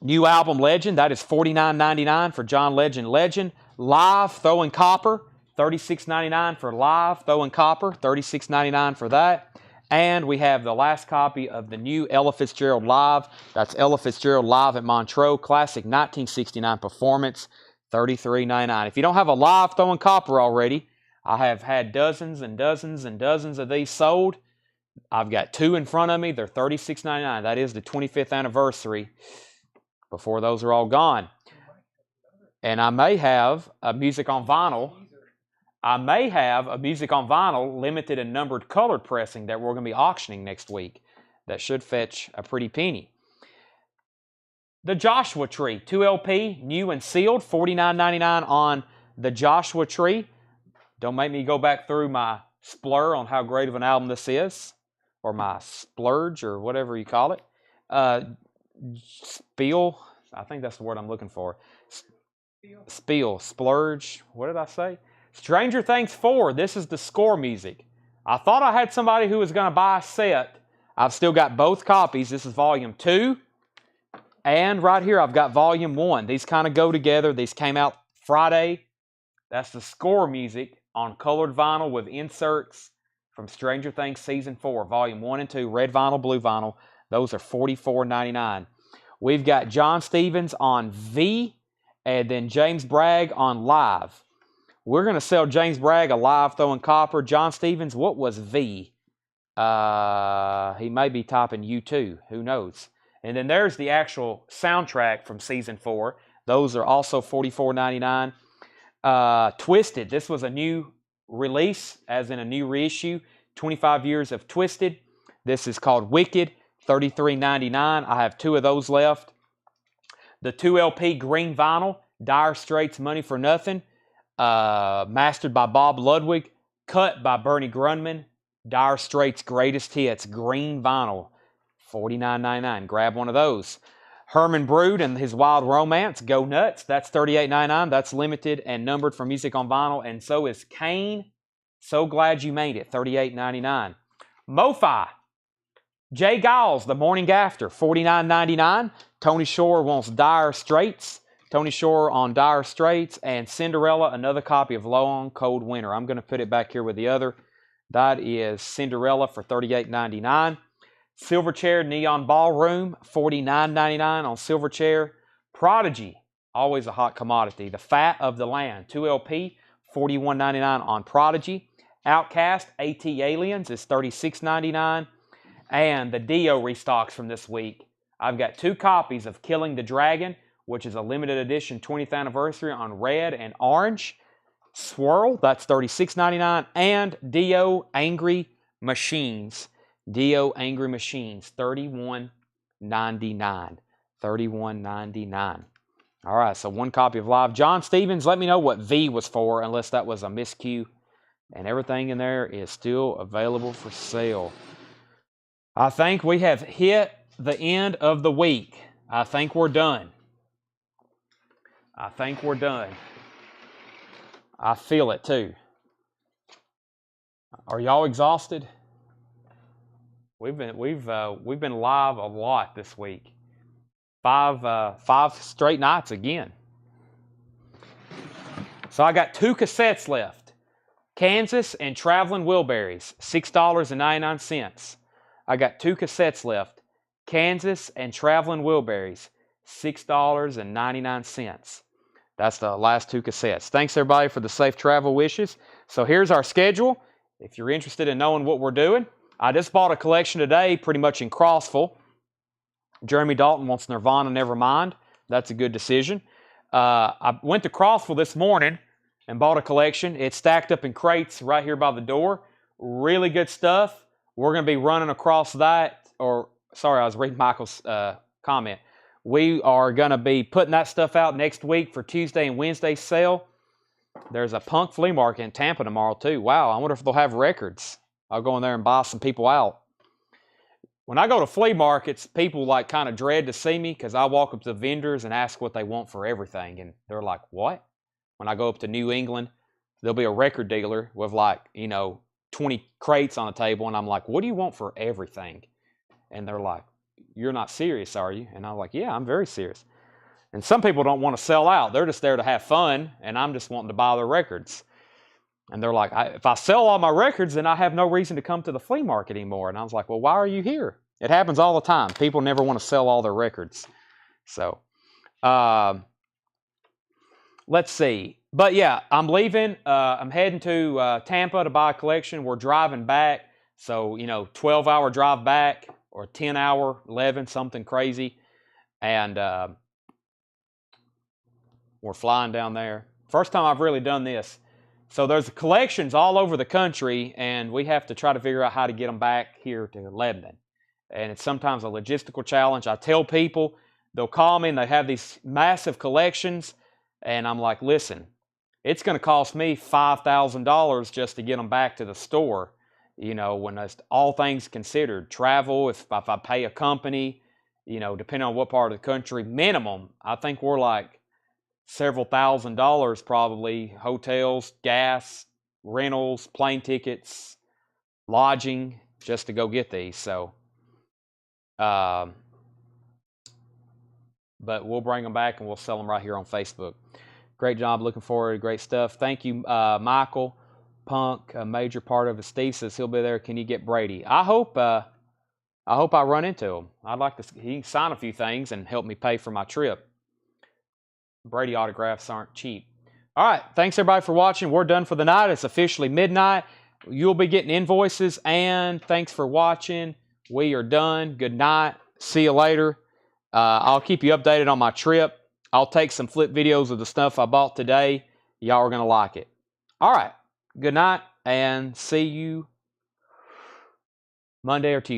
New album Legend. That is $49.99 for John Legend. Legend. Live Throwing Copper. $36.99 for Live Throwing Copper. $36.99 for that. And we have the last copy of the new Ella Fitzgerald Live. That's Ella Fitzgerald Live at Montreux. Classic 1969 performance. $33.99. If you don't have a Live Throwing Copper already, I have had dozens and dozens and dozens of these sold. I've got 2 in front of me. They're $36.99. That is the 25th anniversary before those are all gone. And I may have a music on vinyl. I may have a music on vinyl limited and numbered colored pressing that we're going to be auctioning next week. That should fetch a pretty penny. The Joshua Tree, 2 LP, new and sealed, $49.99 on the Joshua Tree. Don't make me go back through my splur on how great of an album this is, or my splurge, or whatever you call it. Spiel, I think that's the word I'm looking for. Spiel, splurge, what did I say? Stranger Things 4, this is the score music. I thought I had somebody who was going to buy a set. I've still got both copies. This is volume 2. And right here, I've got volume 1. These kind of go together. These came out Friday. That's the score music on colored vinyl with inserts from Stranger Things Season 4, volume 1 and 2, red vinyl, blue vinyl. Those are $44.99. We've got John Stevens on V, and then James Bragg on live. We're going to sell James Bragg a live throwing copper. John Stevens, what was V? He may be typing U2. Who knows? And then there's the actual soundtrack from Season 4. Those are also $44.99. Twisted. This was a new release, as in a new reissue. 25 years of Twisted. This is called Wicked. $33.99. I have 2 of those left. The 2 LP green vinyl. Dire Straits, Money for Nothing. Mastered by Bob Ludwig. Cut by Bernie Grundman. Dire Straits Greatest Hits. Green vinyl. $49.99. Grab one of those. Herman Brood and his Wild Romance. Go Nuts. That's $38.99. That's limited and numbered for music on vinyl. And so is Kane. So Glad You Made It. $38.99. Mo-Fi. Jay Giles, The Morning After. $49.99. Tony Shore wants Dire Straits. Tony Shore on Dire Straits. And Cinderella, another copy of Long Cold Winter. I'm going to put it back here with the other. That is Cinderella for $38.99. Silverchair Neon Ballroom, $49.99 on Silverchair. Prodigy, always a hot commodity. The Fat of the Land, 2 LP, $41.99 on Prodigy. Outcast, AT Aliens is $36.99. And the Dio restocks from this week. I've got 2 copies of Killing the Dragon, which is a limited edition 20th anniversary on red and orange. Swirl, that's $36.99. And Dio Angry Machines. Dio Angry Machines, $31.99. $31.99. All right, so 1 copy of live. John Stevens, let me know what V was for, unless that was a miscue. And everything in there is still available for sale. I think we have hit the end of the week. I think we're done. I think we're done. I feel it too. Are y'all exhausted? We've been live a lot this week. 5 straight nights again. So I got 2 cassettes left. Kansas and Traveling Wilburys, $6.99. I got 2 cassettes left. Kansas and Traveling Wilburys, $6.99. That's the last 2 cassettes. Thanks everybody for the safe travel wishes. So here's our schedule. If you're interested in knowing what we're doing, I just bought a collection today, pretty much in Crossville. Jeremy Dalton wants Nirvana Nevermind. That's a good decision. I went to Crossville this morning and bought a collection. It's stacked up in crates right here by the door. Really good stuff. We're going to be running across that, I was reading Michael's comment. We are going to be putting that stuff out next week for Tuesday and Wednesday sale. There's a punk flea market in Tampa tomorrow too. Wow, I wonder if they'll have records. I'll go in there and buy some people out. When I go to flea markets, people kind of dread to see me because I walk up to the vendors and ask what they want for everything. And they're like, what? When I go up to New England, there'll be a record dealer with 20 crates on a table. And I'm like, what do you want for everything? And they're like, you're not serious, are you? And I'm like, yeah, I'm very serious. And some people don't want to sell out. They're just there to have fun. And I'm just wanting to buy their records. And they're like, if I sell all my records, then I have no reason to come to the flea market anymore. And I was like, well, why are you here? It happens all the time. People never want to sell all their records. So, let's see. But yeah, I'm leaving. I'm heading to Tampa to buy a collection. We're driving back. So, 12-hour drive back or 10-hour, 11, something crazy. And We're flying down there. First time I've really done this. So there's collections all over the country, and we have to try to figure out how to get them back here to Lebanon. And it's sometimes a logistical challenge. I tell people, they'll call me and they have these massive collections, and I'm like, listen, it's going to cost me $5,000 just to get them back to the store. You know, when that's all things considered, travel, if I pay a company, you know, depending on what part of the country, minimum, I think we're like several $1,000s probably, hotels, gas, rentals, plane tickets, lodging, just to go get these. So, but we'll bring them back and we'll sell them right here on Facebook. Great job. Looking forward to great stuff. Thank you, Michael. Punk, a major part of it. Steve says he'll be there. Can you get Brady? I hope I run into him. I'd like to. He can sign a few things and help me pay for my trip. Brady autographs aren't cheap. All right. Thanks, everybody, for watching. We're done for the night. It's officially midnight. You'll be getting invoices, and thanks for watching. We are done. Good night. See you later. I'll keep you updated on my trip. I'll take some flip videos of the stuff I bought today. Y'all are going to like it. All right. Good night, and see you Monday or Tuesday.